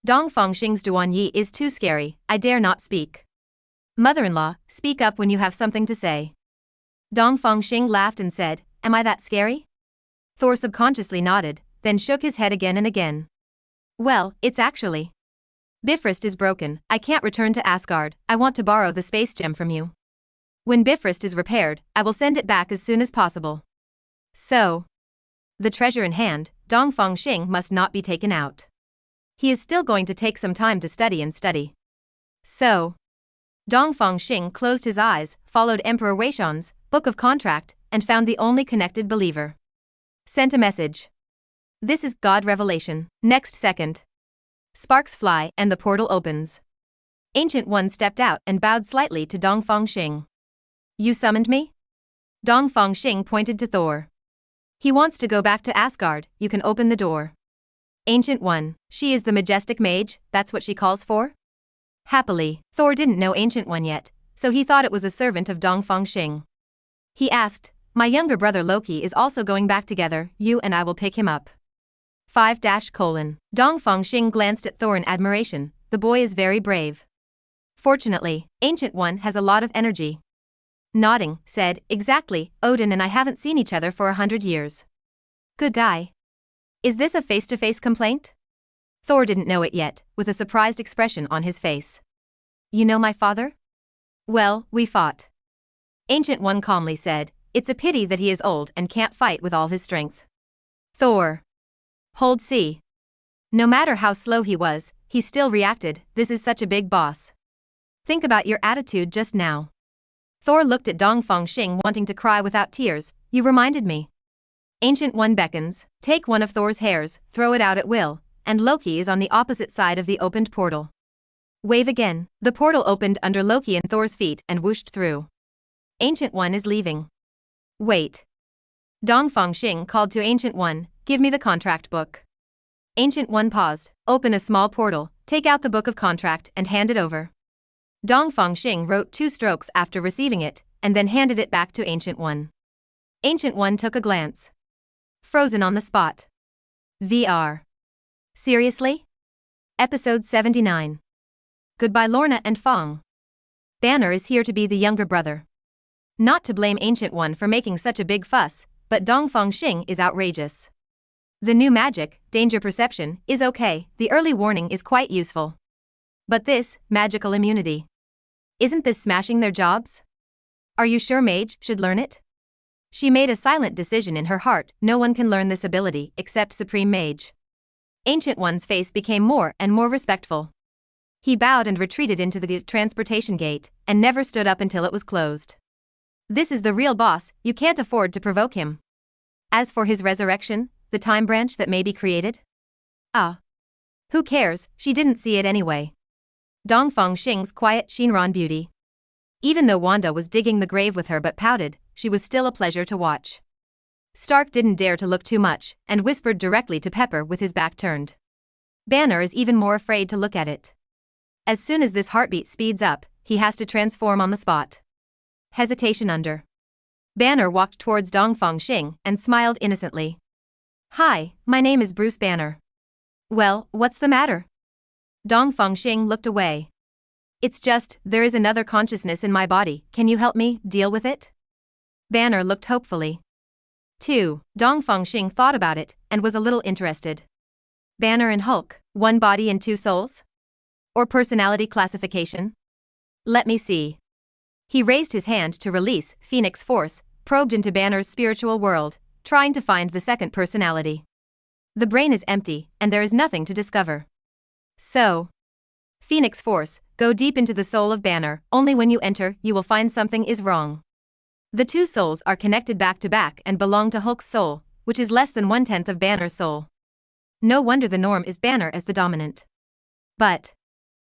Dongfang Xing's Duan Yi is too scary, I dare not speak. Mother-in-law, speak up when you have something to say. Dongfang Xing laughed and said, am I that scary? Thor subconsciously nodded, then shook his head again and again. Well, it's actually. Bifrost is broken, I can't return to Asgard, I want to borrow the space gem from you. When Bifrost is repaired, I will send it back as soon as possible. So. The treasure in hand, Dongfang Xing must not be taken out. He is still going to take some time to study and study. So. Dongfang Xing closed his eyes, followed Emperor Weishan's book of contract, and found the only connected believer. Sent a message. This is God revelation. Next second. Sparks fly and the portal opens. Ancient One stepped out and bowed slightly to Dongfang Xing. You summoned me? Dongfang Xing pointed to Thor. He wants to go back to Asgard, you can open the door. Ancient One, she is the majestic mage, that's what she calls for? Happily, Thor didn't know Ancient One yet, so he thought it was a servant of Dongfang Xing. He asked, my younger brother Loki is also going back together, you and I will pick him up. 5-. Dongfang Xing glanced at Thor in admiration, the boy is very brave. Fortunately, Ancient One has a lot of energy. Nodding, said, exactly, Odin and I haven't seen each other for 100 years. Good guy. Is this a face-to-face complaint? Thor didn't know it yet, with a surprised expression on his face. You know my father? Well, we fought. Ancient One calmly said, it's a pity that he is old and can't fight with all his strength. Thor. Hold C. No matter how slow he was, he still reacted. This is such a big boss. Think about your attitude just now. Thor looked at Dongfang Xing, wanting to cry without tears. You reminded me. Ancient One beckons. Take one of Thor's hairs, throw it out at will, and Loki is on the opposite side of the opened portal. Wave again. The portal opened under Loki and Thor's feet and whooshed through. Ancient One is leaving. Wait. Dongfang Xing called to Ancient One, give me the contract book. Ancient One paused, open a small portal, take out the book of contract and hand it over. Dongfang Xing wrote 2 strokes after receiving it, and then handed it back to Ancient One. Ancient One took a glance. Frozen on the spot. VR. Seriously? Episode 79. Goodbye Lorna and Fong. Banner is here to be the younger brother. Not to blame Ancient One for making such a big fuss, but Dongfang Xing is outrageous. The new magic, danger perception, is okay, the early warning is quite useful. But this, magical immunity. Isn't this smashing their jobs? Are you sure Mage should learn it? She made a silent decision in her heart, no one can learn this ability except Supreme Mage. Ancient One's face became more and more respectful. He bowed and retreated into the transportation gate, and never stood up until it was closed. This is the real boss, you can't afford to provoke him. As for his resurrection, the time branch that may be created? Who cares, she didn't see it anyway. Dongfang Xing's quiet Shinran beauty. Even though Wanda was digging the grave with her but pouted, she was still a pleasure to watch. Stark didn't dare to look too much, and whispered directly to Pepper with his back turned. Banner is even more afraid to look at it. As soon as this heartbeat speeds up, he has to transform on the spot. Hesitation under. Banner walked towards Dongfang Xing and smiled innocently. Hi, my name is Bruce Banner. Well, what's the matter? Dongfang Xing looked away. It's just, there is another consciousness in my body, can you help me deal with it? Banner looked hopefully. 2. Dongfang Xing thought about it, and was a little interested. Banner and Hulk, 1 body and 2 souls? Or personality classification? Let me see. He raised his hand to release Phoenix Force, probed into Banner's spiritual world, trying to find the second personality. The brain is empty, and there is nothing to discover. So, Phoenix Force, go deep into the soul of Banner, only when you enter, you will find something is wrong. The 2 souls are connected back to back and belong to Hulk's soul, which is less than 1/10 of Banner's soul. No wonder the norm is Banner as the dominant. But,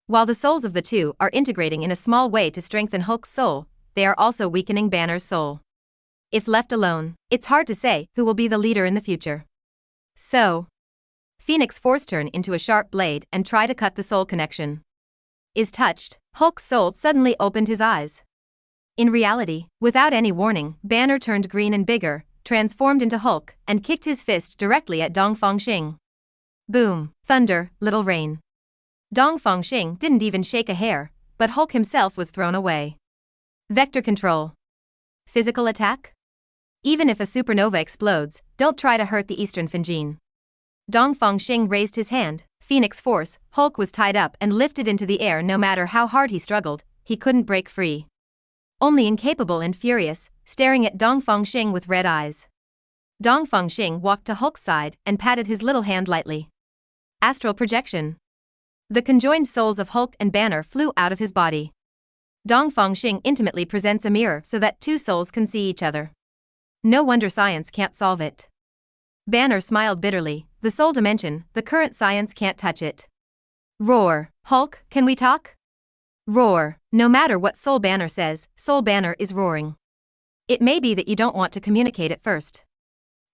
while the souls of the 2 are integrating in a small way to strengthen Hulk's soul, they are also weakening Banner's soul. If left alone, it's hard to say who will be the leader in the future. So, Phoenix Force turn into a sharp blade and try to cut the soul connection. Is touched, Hulk's soul suddenly opened his eyes. In reality, without any warning, Banner turned green and bigger, transformed into Hulk, and kicked his fist directly at Dongfang Xing. Boom, thunder, little rain. Dongfang Xing didn't even shake a hair, but Hulk himself was thrown away. Vector control. Physical attack? Even if a supernova explodes, don't try to hurt the Eastern Fingine. Dongfang Xing raised his hand, Phoenix Force, Hulk was tied up and lifted into the air. No matter how hard he struggled, he couldn't break free. Only incapable and furious, staring at Dongfang Xing with red eyes. Dongfang Xing walked to Hulk's side and patted his little hand lightly. Astral projection. The conjoined souls of Hulk and Banner flew out of his body. Dongfang Xing intimately presents a mirror so that 2 souls can see each other. No wonder science can't solve it. Banner smiled bitterly, the soul dimension, the current science can't touch it. Roar, Hulk, can we talk? Roar, no matter what Soul Banner says, Soul Banner is roaring. It may be that you don't want to communicate at first.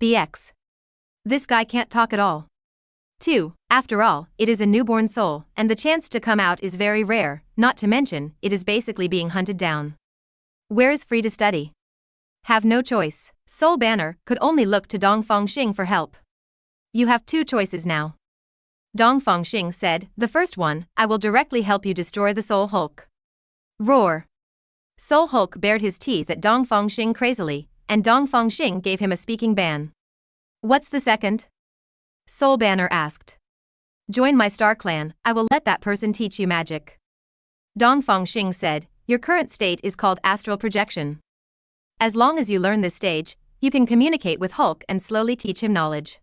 BX. This guy can't talk at all. 2. After all, it is a newborn soul, and the chance to come out is very rare, not to mention, it is basically being hunted down. Where is free to study? Have no choice. Soul Banner could only look to Dongfang Xing for help. You have 2 choices now. Dongfang Xing said, the first one, I will directly help you destroy the Soul Hulk. Roar. Soul Hulk bared his teeth at Dongfang Xing crazily, and Dongfang Xing gave him a speaking ban. What's the second? Soul Banner asked. Join my Star Clan, I will let that person teach you magic. Dongfang Xing said, your current state is called astral projection. As long as you learn this stage, you can communicate with Hulk and slowly teach him knowledge.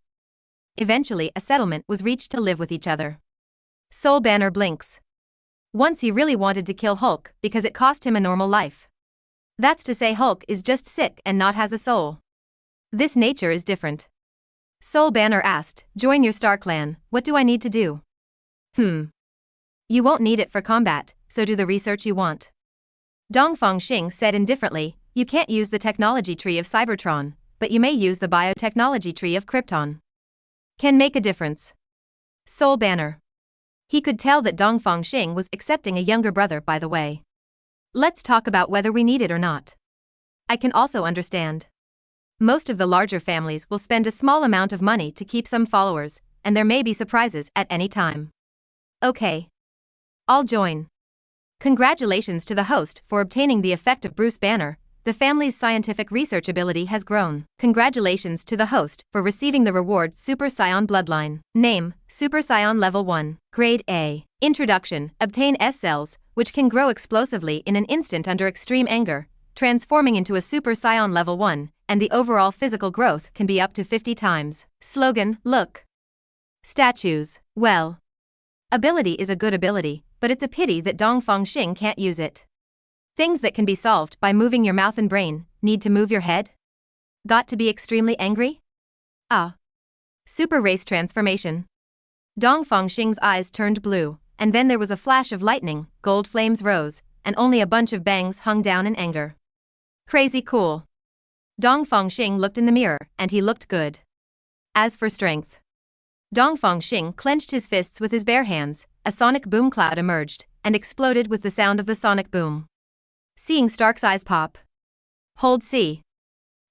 Eventually, a settlement was reached to live with each other. Soul Banner blinks. Once he really wanted to kill Hulk because it cost him a normal life. That's to say Hulk is just sick and not has a soul. This nature is different. Soul Banner asked, "Join your Star Clan, what do I need to do?" You won't need it for combat, so do the research you want. Dongfang Xing said indifferently, "You can't use the technology tree of Cybertron, but you may use the biotechnology tree of Krypton. Can make a difference." Soul Banner. He could tell that Dongfang Xing was accepting a younger brother, by the way. Let's talk about whether we need it or not. I can also understand. Most of the larger families will spend a small amount of money to keep some followers, and there may be surprises at any time. Okay. I'll join. Congratulations to the host for obtaining the effect of Bruce Banner. The family's scientific research ability has grown. Congratulations to the host for receiving the reward Super Scion Bloodline. Name, Super Scion Level 1. Grade A. Introduction, obtain S cells, which can grow explosively in an instant under extreme anger, transforming into a Super Scion Level 1, and the overall physical growth can be up to 50 times. Slogan, look. Statues, well. Ability is a good ability, but it's a pity that Dongfang Xing can't use it. Things that can be solved by moving your mouth and brain, need to move your head? Got to be extremely angry? Ah. Super race transformation. Dongfang Xing's eyes turned blue, and then there was a flash of lightning, gold flames rose, and only a bunch of bangs hung down in anger. Crazy cool. Dongfang Xing looked in the mirror, and he looked good. As for strength. Dongfang Xing clenched his fists with his bare hands, a sonic boom cloud emerged, and exploded with the sound of the sonic boom. Seeing Stark's eyes pop. Hold C.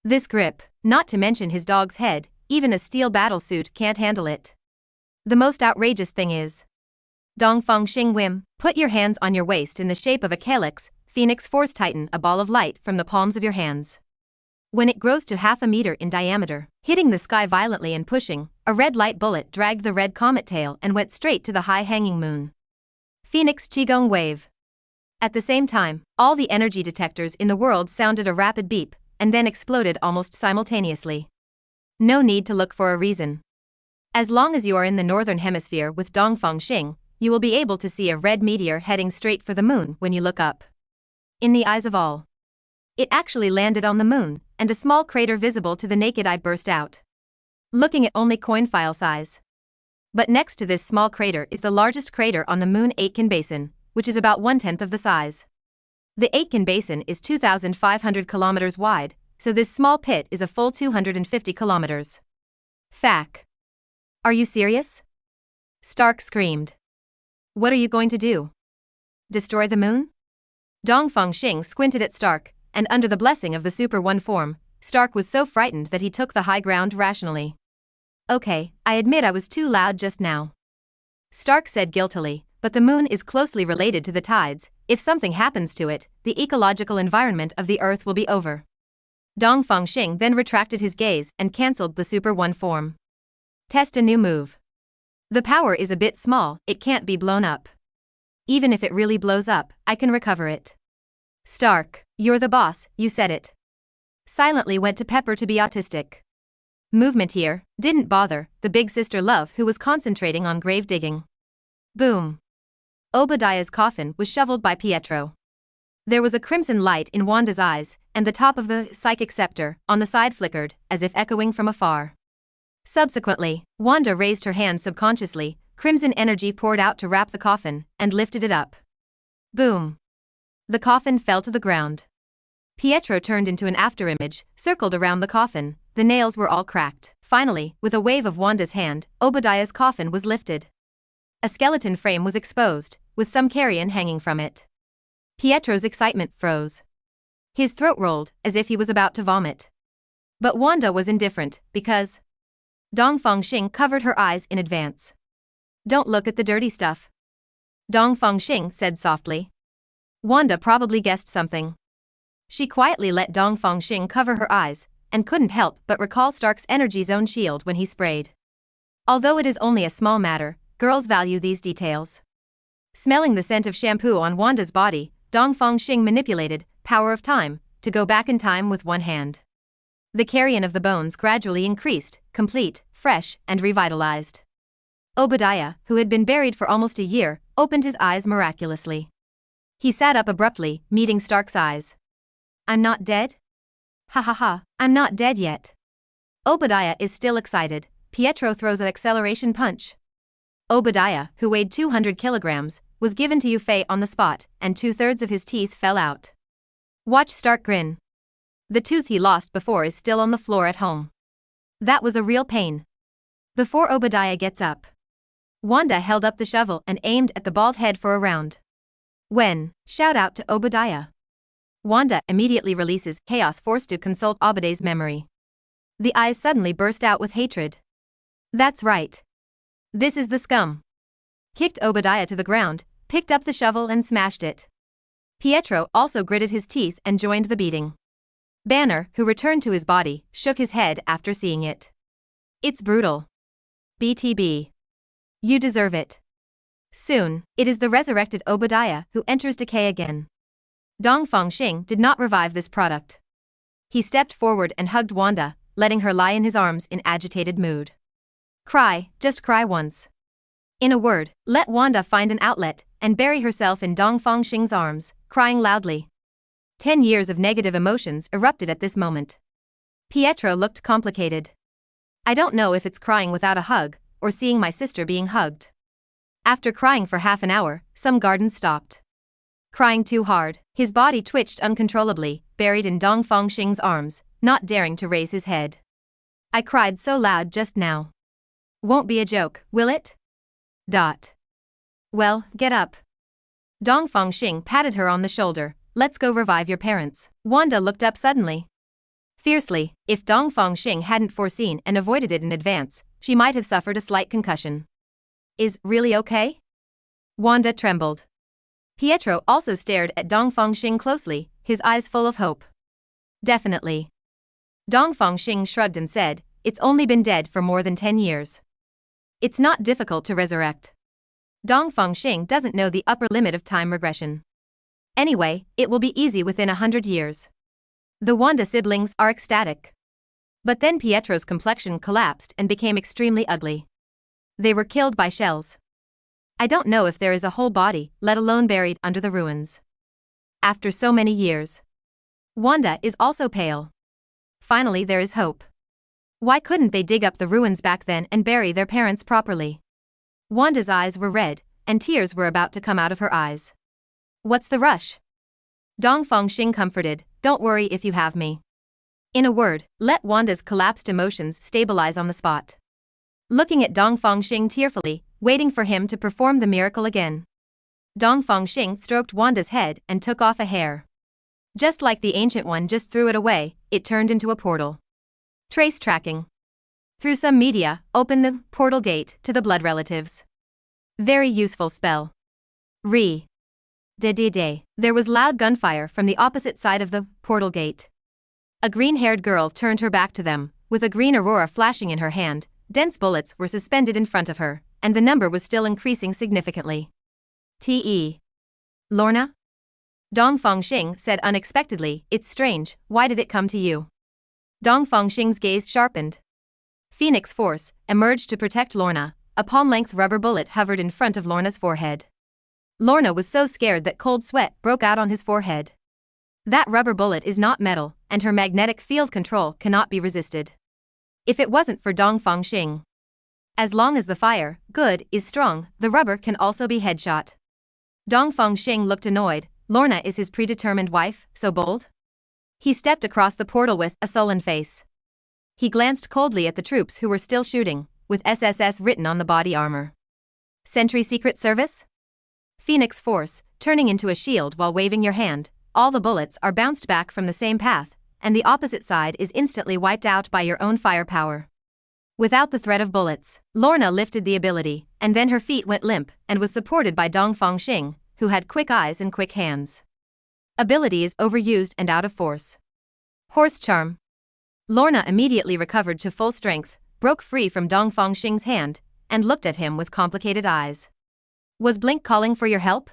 This grip, not to mention his dog's head, even a steel battlesuit can't handle it. The most outrageous thing is. Dongfang Xing whim, put your hands on your waist in the shape of a calyx, Phoenix Force Titan a ball of light from the palms of your hands. When it grows to 0.5 meter in diameter, hitting the sky violently and pushing, a red light bullet dragged the red comet tail and went straight to the high-hanging moon. Phoenix Qigong Wave. At the same time, all the energy detectors in the world sounded a rapid beep, and then exploded almost simultaneously. No need to look for a reason. As long as you are in the northern hemisphere with Dongfang Xing, you will be able to see a red meteor heading straight for the moon when you look up. In the eyes of all. It actually landed on the moon, and a small crater visible to the naked eye burst out. Looking at only coin file size. But next to this small crater is the largest crater on the moon Aitken Basin, which is about 1/10 of the size. The Aitken Basin is 2,500 kilometers wide, so this small pit is a full 250 kilometers. Fact. Are you serious? Stark screamed. What are you going to do? Destroy the moon? Dongfang Xing squinted at Stark, and under the blessing of the Super One form, Stark was so frightened that he took the high ground rationally. Okay, I admit I was too loud just now. Stark said guiltily, but the moon is closely related to the tides. If something happens to it, the ecological environment of the Earth will be over. Dongfang Xing then retracted his gaze and cancelled the Super One form. Test a new move. The power is a bit small, it can't be blown up. Even if it really blows up, I can recover it. Stark, you're the boss, you said it. Silently went to Pepper to be autistic. Movement here, didn't bother, the big sister Love who was concentrating on grave digging. Boom. Obadiah's coffin was shoveled by Pietro. There was a crimson light in Wanda's eyes, and the top of the psychic scepter on the side flickered, as if echoing from afar. Subsequently, Wanda raised her hand subconsciously, crimson energy poured out to wrap the coffin, and lifted it up. Boom. The coffin fell to the ground. Pietro turned into an afterimage, circled around the coffin, the nails were all cracked. Finally, with a wave of Wanda's hand, Obadiah's coffin was lifted. A skeleton frame was exposed, with some carrion hanging from it. Pietro's excitement froze. His throat rolled, as if he was about to vomit. But Wanda was indifferent, because Dongfang Xing covered her eyes in advance. Don't look at the dirty stuff. Dongfang Xing said softly. Wanda probably guessed something. She quietly let Dongfang Xing cover her eyes, and couldn't help but recall Stark's energy zone shield when he sprayed. Although it is only a small matter, girls value these details. Smelling the scent of shampoo on Wanda's body, Dongfang Xing manipulated power of time to go back in time with one hand. The carrion of the bones gradually increased, complete, fresh and revitalized. Obadiah, who had been buried for almost a year, opened his eyes miraculously. He sat up abruptly, meeting Stark's eyes. "I'm not dead?" "Ha ha ha, I'm not dead yet." Obadiah is still excited. Pietro throws an acceleration punch. Obadiah, who weighed 200 kilograms, was given to Yufei on the spot, and 2/3 of his teeth fell out. Watch Stark grin. The tooth he lost before is still on the floor at home. That was a real pain. Before Obadiah gets up, Wanda held up the shovel and aimed at the bald head for a round. When, shout out to Obadiah. Wanda immediately releases Chaos Force to consult Obadiah's memory. The eyes suddenly burst out with hatred. That's right. This is the scum. Kicked Obadiah to the ground, picked up the shovel and smashed it. Pietro also gritted his teeth and joined the beating. Banner, who returned to his body, shook his head after seeing it. It's brutal. BTB. You deserve it. Soon, it is the resurrected Obadiah who enters decay again. Dongfang Xing did not revive this product. He stepped forward and hugged Wanda, letting her lie in his arms in agitated mood. Cry, just cry once. In a word, let Wanda find an outlet and bury herself in Dongfang Xing's arms, crying loudly. 10 years of negative emotions erupted at this moment. Pietro looked complicated. I don't know if it's crying without a hug, or seeing my sister being hugged. After crying for half an hour, some gardens stopped. Crying too hard, his body twitched uncontrollably, buried in Dongfang Xing's arms, not daring to raise his head. I cried so loud just now. Won't be a joke, will it? Well, get up. Dongfang Xing patted her on the shoulder. Let's go revive your parents. Wanda looked up suddenly. Fiercely, if Dongfang Xing hadn't foreseen and avoided it in advance, she might have suffered a slight concussion. Is really okay? Wanda trembled. Pietro also stared at Dongfang Xing closely, his eyes full of hope. Definitely. Dongfang Xing shrugged and said, it's only been dead for more than 10 years. It's not difficult to resurrect. Dongfang Xing doesn't know the upper limit of time regression. Anyway, it will be easy within 100 years. The Wanda siblings are ecstatic. But then Pietro's complexion collapsed and became extremely ugly. They were killed by shells. I don't know if there is a whole body, let alone buried under the ruins. After so many years. Wanda is also pale. Finally there is hope. Why couldn't they dig up the ruins back then and bury their parents properly? Wanda's eyes were red, and tears were about to come out of her eyes. What's the rush? Dongfang Xing comforted, don't worry if you have me. In a word, let Wanda's collapsed emotions stabilize on the spot. Looking at Dongfang Xing tearfully, waiting for him to perform the miracle again. Dongfang Xing stroked Wanda's head and took off a hair. Just like the ancient one just threw it away, it turned into a portal. Trace tracking. Through some media, open the portal gate to the blood relatives. Very useful spell. There was loud gunfire from the opposite side of the portal gate. A green-haired girl turned her back to them, with a green aurora flashing in her hand. Dense bullets were suspended in front of her, and the number was still increasing significantly. Lorna? Dongfang Xing said unexpectedly, it's strange, why did it come to you? Dongfang Xing's gaze sharpened. Phoenix Force emerged to protect Lorna. A palm-length rubber bullet hovered in front of Lorna's forehead. Lorna was so scared that cold sweat broke out on his forehead. That rubber bullet is not metal, and her magnetic field control cannot be resisted. If it wasn't for Dongfang Xing. As long as the fire, good, is strong, the rubber can also be headshot. Dongfang Xing looked annoyed. Lorna is his predetermined wife, so bold? He stepped across the portal with a sullen face. He glanced coldly at the troops who were still shooting, with SSS written on the body armor. Sentry Secret Service? Phoenix Force, turning into a shield while waving your hand, all the bullets are bounced back from the same path, and the opposite side is instantly wiped out by your own firepower. Without the threat of bullets, Lorna lifted the ability, and then her feet went limp and was supported by Dongfang Xing, who had quick eyes and quick hands. Ability is overused and out of force. Horse Charm. Lorna immediately recovered to full strength, broke free from Dongfang Xing's hand, and looked at him with complicated eyes. Was Blink calling for your help?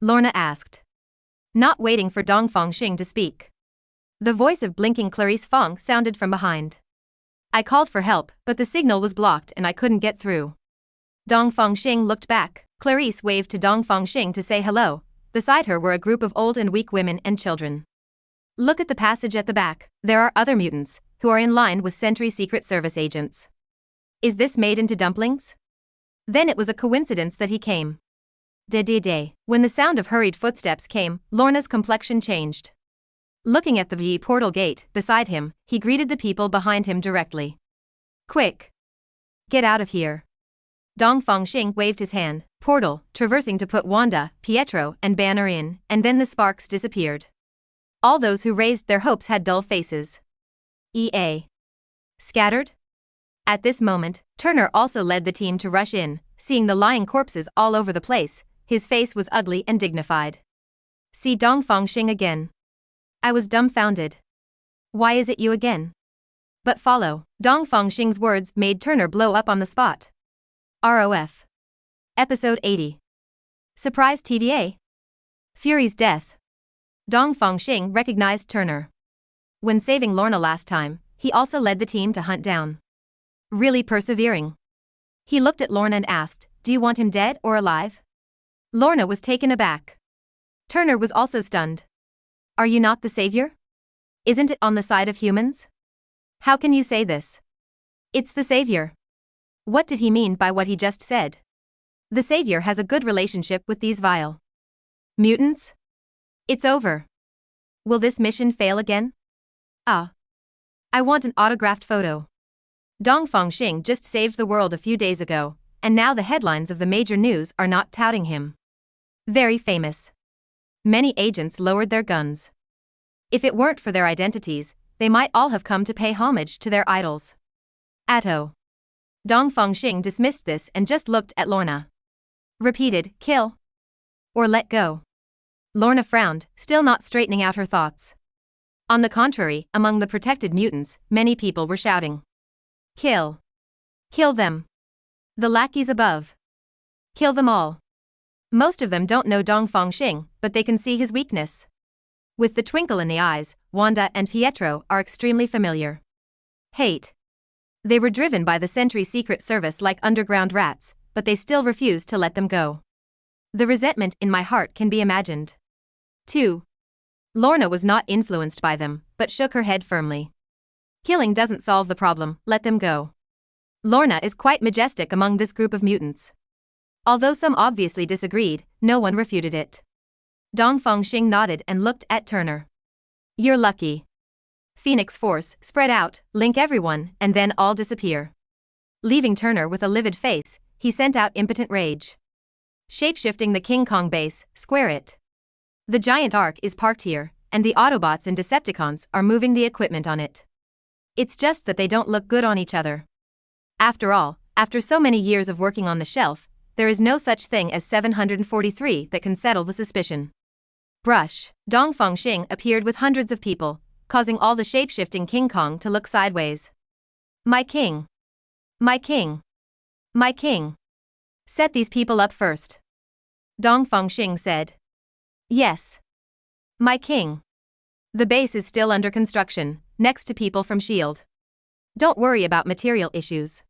Lorna asked. Not waiting for Dongfang Xing to speak. The voice of blinking Clarice Fong sounded from behind. I called for help, but the signal was blocked and I couldn't get through. Dongfang Xing looked back. Clarice waved to Dongfang Xing to say hello. Beside her were a group of old and weak women and children. Look at the passage at the back. There are other mutants, who are in line with Sentry Secret Service agents. Is this made into dumplings? Then it was a coincidence that he came. Day. When the sound of hurried footsteps came, Lorna's complexion changed. Looking at the V portal gate beside him, he greeted the people behind him directly. Quick! Get out of here. Dongfang Xing waved his hand, portal, traversing to put Wanda, Pietro, and Banner in, and then the sparks disappeared. All those who raised their hopes had dull faces. EA. Scattered? At this moment, Turner also led the team to rush in. Seeing the lying corpses all over the place, his face was ugly and dignified. See Dongfang Xing again. I was dumbfounded. Why is it you again? But follow. Dongfang Xing's words made Turner blow up on the spot. ROF. Episode 80. Surprise TVA. Fury's death. Dongfang Xing recognized Turner. When saving Lorna last time, he also led the team to hunt down. Really persevering. He looked at Lorna and asked, do you want him dead or alive? Lorna was taken aback. Turner was also stunned. Are you not the savior? Isn't it on the side of humans? How can you say this? It's the savior. What did he mean by what he just said? The savior has a good relationship with these vile mutants? It's over. Will this mission fail again? I want an autographed photo. Dongfang Xing just saved the world a few days ago, and now the headlines of the major news are not touting him. Very famous. Many agents lowered their guns. If it weren't for their identities, they might all have come to pay homage to their idols. Atto. Dongfang Xing dismissed this and just looked at Lorna. Repeated, kill. Or let go. Lorna frowned, still not straightening out her thoughts. On the contrary, among the protected mutants, many people were shouting. Kill. Kill them. The lackeys above. Kill them all. Most of them don't know Dongfang Xing, but they can see his weakness. With the twinkle in the eyes, Wanda and Pietro are extremely familiar. Hate. They were driven by the Sentry Secret Service like underground rats, but they still refused to let them go. The resentment in my heart can be imagined. 2. Lorna was not influenced by them, but shook her head firmly. Killing doesn't solve the problem, let them go. Lorna is quite majestic among this group of mutants. Although some obviously disagreed, no one refuted it. Dongfang Xing nodded and looked at Turner. You're lucky. Phoenix Force, spread out, link everyone, and then all disappear. Leaving Turner with a livid face, he sent out impotent rage. Shapeshifting the King Kong base, square it. The giant ark is parked here, and the Autobots and Decepticons are moving the equipment on it. It's just that they don't look good on each other. After all, after so many years of working on the shelf, there is no such thing as 743 that can settle the suspicion. Brush. Dongfang Xing appeared with hundreds of people, causing all the shape-shifting King Kong to look sideways. My king. My king. My king. Set these people up first. Dongfang Xing said. Yes. My king. The base is still under construction, next to people from S.H.I.E.L.D. Don't worry about material issues.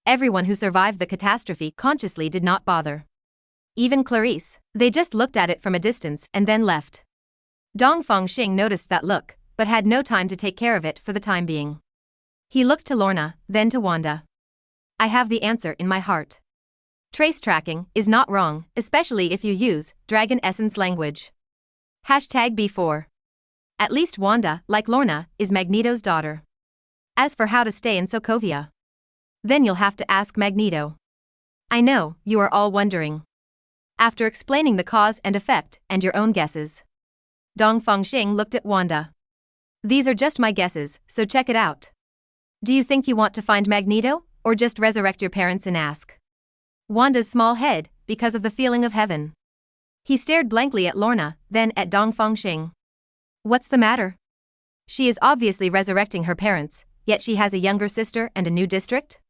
Everyone who survived the catastrophe consciously did not bother. Even Clarice, they just looked at it from a distance and then left. Dongfang Xing noticed that look, but had no time to take care of it for the time being. He looked to Lorna, then to Wanda. I have the answer in my heart. Trace tracking is not wrong, especially if you use Dragon Essence language. #B4. At least Wanda, like Lorna, is Magneto's daughter. As for how to stay in Sokovia, then you'll have to ask Magneto. I know, you are all wondering. After explaining the cause and effect and your own guesses, Dongfang Xing looked at Wanda. These are just my guesses, so check it out. Do you think you want to find Magneto, or just resurrect your parents and ask? Wanda's small head, because of the feeling of heaven. He stared blankly at Lorna, then at Dongfang Xing. What's the matter? She is obviously resurrecting her parents, yet she has a younger sister and a new district?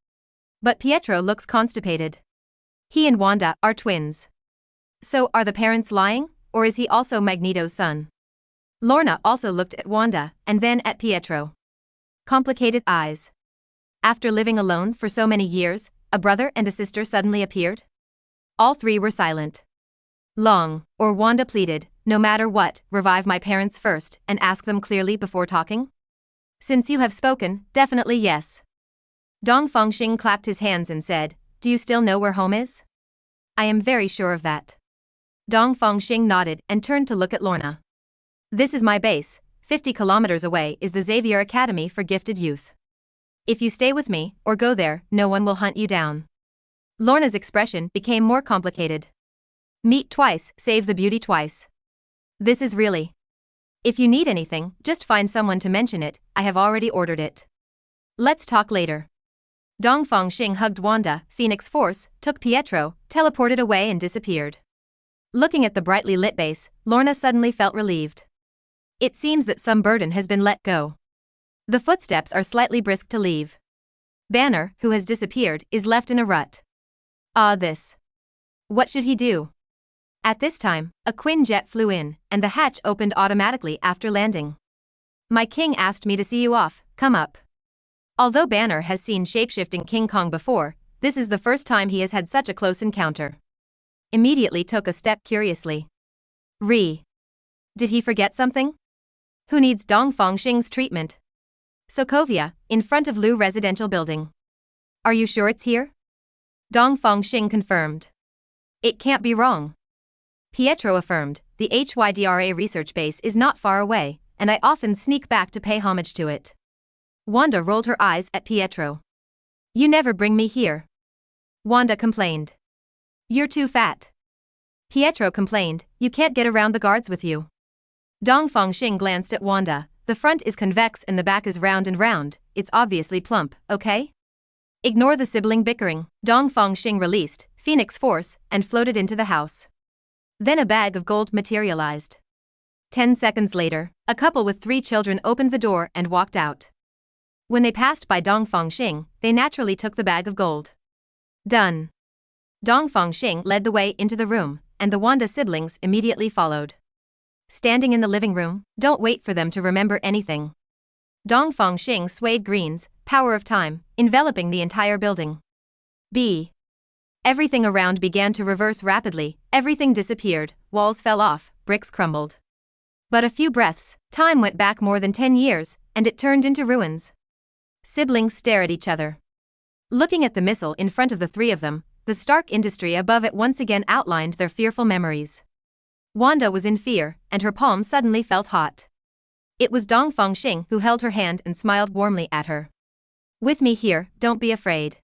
But Pietro looks constipated. He and Wanda are twins. So, are the parents lying, or is he also Magneto's son? Lorna also looked at Wanda, and then at Pietro. Complicated eyes. After living alone for so many years, a brother and a sister suddenly appeared? All three were silent. Long, or Wanda pleaded, no matter what, revive my parents first and ask them clearly before talking? Since you have spoken, definitely yes. Dongfang Xing clapped his hands and said, do you still know where home is? I am very sure of that. Dongfang Xing nodded and turned to look at Lorna. This is my base, 50 kilometers away is the Xavier Academy for Gifted Youth. If you stay with me, or go there, no one will hunt you down. Lorna's expression became more complicated. Meet twice, save the beauty twice. This is really. If you need anything, just find someone to mention it, I have already ordered it. Let's talk later. Dongfang Xing hugged Wanda, Phoenix Force, took Pietro, teleported away and disappeared. Looking at the brightly lit base, Lorna suddenly felt relieved. It seems that some burden has been let go. The footsteps are slightly brisk to leave. Banner, who has disappeared, is left in a rut. This. What should he do? At this time, a Quinjet flew in, and the hatch opened automatically after landing. My king asked me to see you off, come up. Although Banner has seen shapeshifting King Kong before, this is the first time he has had such a close encounter. Immediately took a step curiously. Did he forget something? Who needs Dongfang Xing's treatment? Sokovia, in front of Lu residential building. Are you sure it's here? Dongfang Xing confirmed. It can't be wrong. Pietro affirmed, the HYDRA research base is not far away, and I often sneak back to pay homage to it. Wanda rolled her eyes at Pietro. You never bring me here. Wanda complained. You're too fat. Pietro complained, you can't get around the guards with you. Dongfang Xing glanced at Wanda, the front is convex and the back is round and round, it's obviously plump, okay? Ignore the sibling bickering. Dongfang Xing released Phoenix Force and floated into the house. Then a bag of gold materialized. 10 seconds later, a couple with 3 children opened the door and walked out. When they passed by Dongfang Xing, they naturally took the bag of gold. Done. Dongfang Xing led the way into the room, and the Wanda siblings immediately followed. Standing in the living room, don't wait for them to remember anything. Dongfang Xing swayed greens, power of time, enveloping the entire building. Everything around began to reverse rapidly, everything disappeared, walls fell off, bricks crumbled. But a few breaths, time went back more than 10 years, and it turned into ruins. Siblings stare at each other. Looking at the missile in front of the 3 of them, the Stark industry above it once again outlined their fearful memories. Wanda was in fear, and her palm suddenly felt hot. It was Dongfang Xing who held her hand and smiled warmly at her. With me here, don't be afraid.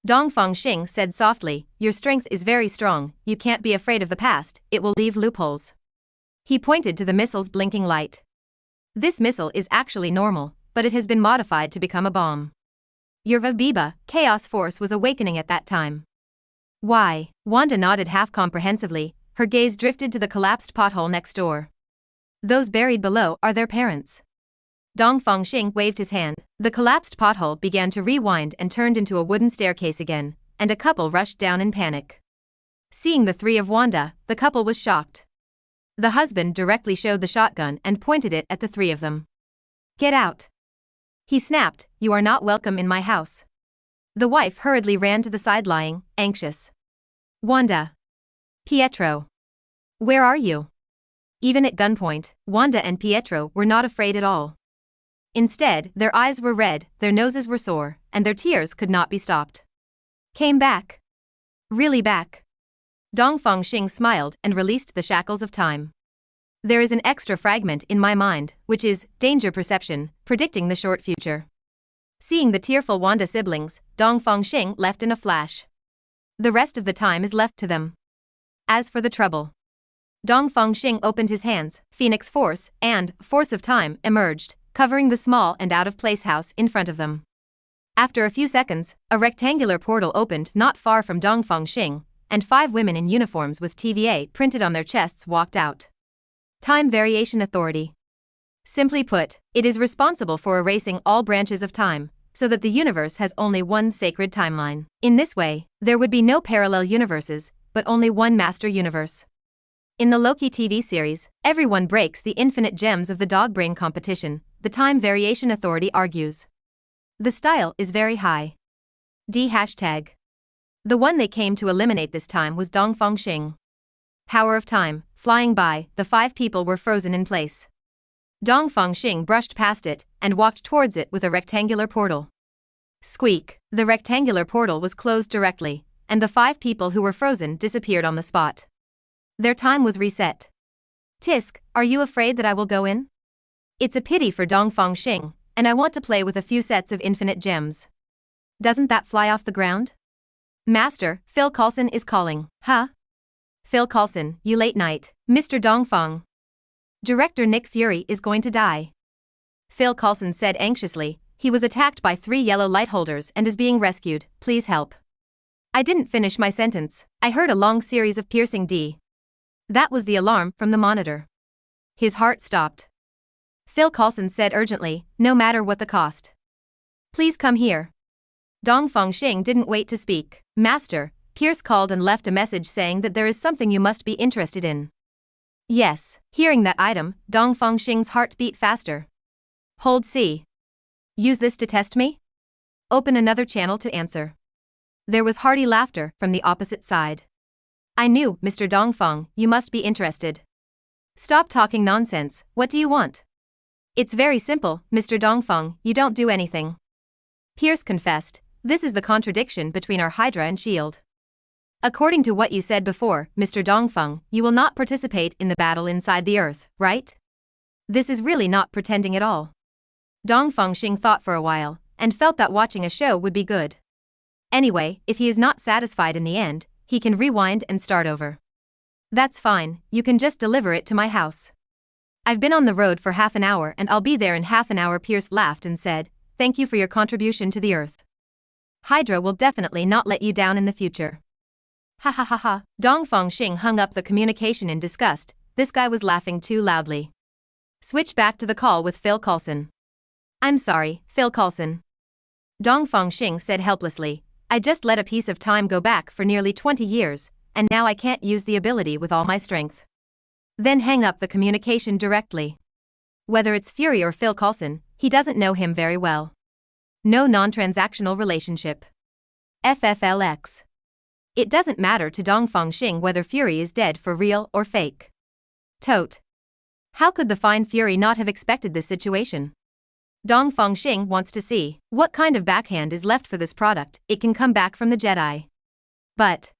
Dongfang Xing said softly, your strength is very strong, you can't be afraid of the past, it will leave loopholes. He pointed to the missile's blinking light. This missile is actually normal, but it has been modified to become a bomb. Your Vabiba, Chaos Force was awakening at that time. Why? Wanda nodded half comprehensively, her gaze drifted to the collapsed pothole next door. Those buried below are their parents. Dongfang Xing waved his hand, the collapsed pothole began to rewind and turned into a wooden staircase again, and a couple rushed down in panic. Seeing the 3 of Wanda, the couple was shocked. The husband directly showed the shotgun and pointed it at the 3 of them. Get out. He snapped, you are not welcome in my house. The wife hurriedly ran to the side lying, anxious. Wanda. Pietro. Where are you? Even at gunpoint, Wanda and Pietro were not afraid at all. Instead, their eyes were red, their noses were sore, and their tears could not be stopped. Came back. Really back. Dongfang Xing smiled and released the shackles of time. There is an extra fragment in my mind, which is danger perception, predicting the short future. Seeing the tearful Wanda siblings, Dongfang Xing left in a flash. The rest of the time is left to them. As for the trouble. Dongfang Xing opened his hands, Phoenix Force and Force of Time emerged, covering the small and out-of-place house in front of them. After a few seconds, a rectangular portal opened not far from Dongfang Xing, and 5 women in uniforms with TVA printed on their chests walked out. Time Variation Authority. Simply put, it is responsible for erasing all branches of time, so that the universe has only one sacred timeline. In this way, there would be no parallel universes, but only one master universe. In the Loki TV series, everyone breaks the infinite gems of the dog brain competition, the Time Variation Authority argues. The style is very high. D hashtag. The one they came to eliminate this time was Dongfang Xing. Power of time, flying by, the 5 people were frozen in place. Dongfang Xing brushed past it and walked towards it with a rectangular portal. Squeak, the rectangular portal was closed directly, and the 5 people who were frozen disappeared on the spot. Their time was reset. Tisk, are you afraid that I will go in? It's a pity for Dongfang Xing, and I want to play with a few sets of infinite gems. Doesn't that fly off the ground? Master, Phil Coulson is calling. Huh? Phil Coulson, you late night, Mr. Dongfang. Director Nick Fury is going to die. Phil Coulson said anxiously. He was attacked by 3 yellow light holders and is being rescued, please help. I didn't finish my sentence, I heard a long series of piercing D. That was the alarm from the monitor. His heart stopped. Phil Coulson said urgently, no matter what the cost. Please come here. Dongfang Xing didn't wait to speak. Master, Pierce called and left a message saying that there is something you must be interested in. Yes, hearing that item, Dongfang Xing's heart beat faster. Hold C. Use this to test me? Open another channel to answer. There was hearty laughter from the opposite side. I knew, Mr. Dongfang, you must be interested. Stop talking nonsense, what do you want? It's very simple, Mr. Dongfang, you don't do anything. Pierce confessed, this is the contradiction between our Hydra and Shield. According to what you said before, Mr. Dongfang, you will not participate in the battle inside the Earth, right? This is really not pretending at all. Dongfang Xing thought for a while, and felt that watching a show would be good. Anyway, if he is not satisfied in the end, he can rewind and start over. That's fine, you can just deliver it to my house. I've been on the road for half an hour and I'll be there in half an hour. Pierce laughed and said, thank you for your contribution to the Earth. Hydra will definitely not let you down in the future. Ha ha ha ha. Dongfang Xing hung up the communication in disgust, this guy was laughing too loudly. Switch back to the call with Phil Coulson. I'm sorry, Phil Coulson. Dongfang Xing said helplessly, I just let a piece of time go back for nearly 20 years, and now I can't use the ability with all my strength. Then hang up the communication directly. Whether it's Fury or Phil Coulson, he doesn't know him very well. No non-transactional relationship. FFLX. It doesn't matter to Dongfang Xing whether Fury is dead for real or fake. Tote. How could the fine Fury not have expected this situation? Dongfang Xing wants to see what kind of backhand is left for this product. It can come back from the Jedi. But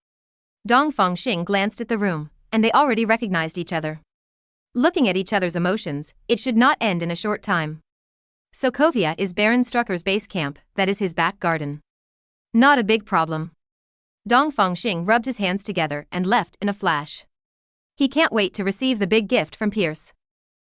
Dongfang Xing glanced at the room, and they already recognized each other. Looking at each other's emotions, it should not end in a short time. Sokovia is Baron Strucker's base camp, that is his back garden. Not a big problem. Dongfang Xing rubbed his hands together and left in a flash. He can't wait to receive the big gift from Pierce.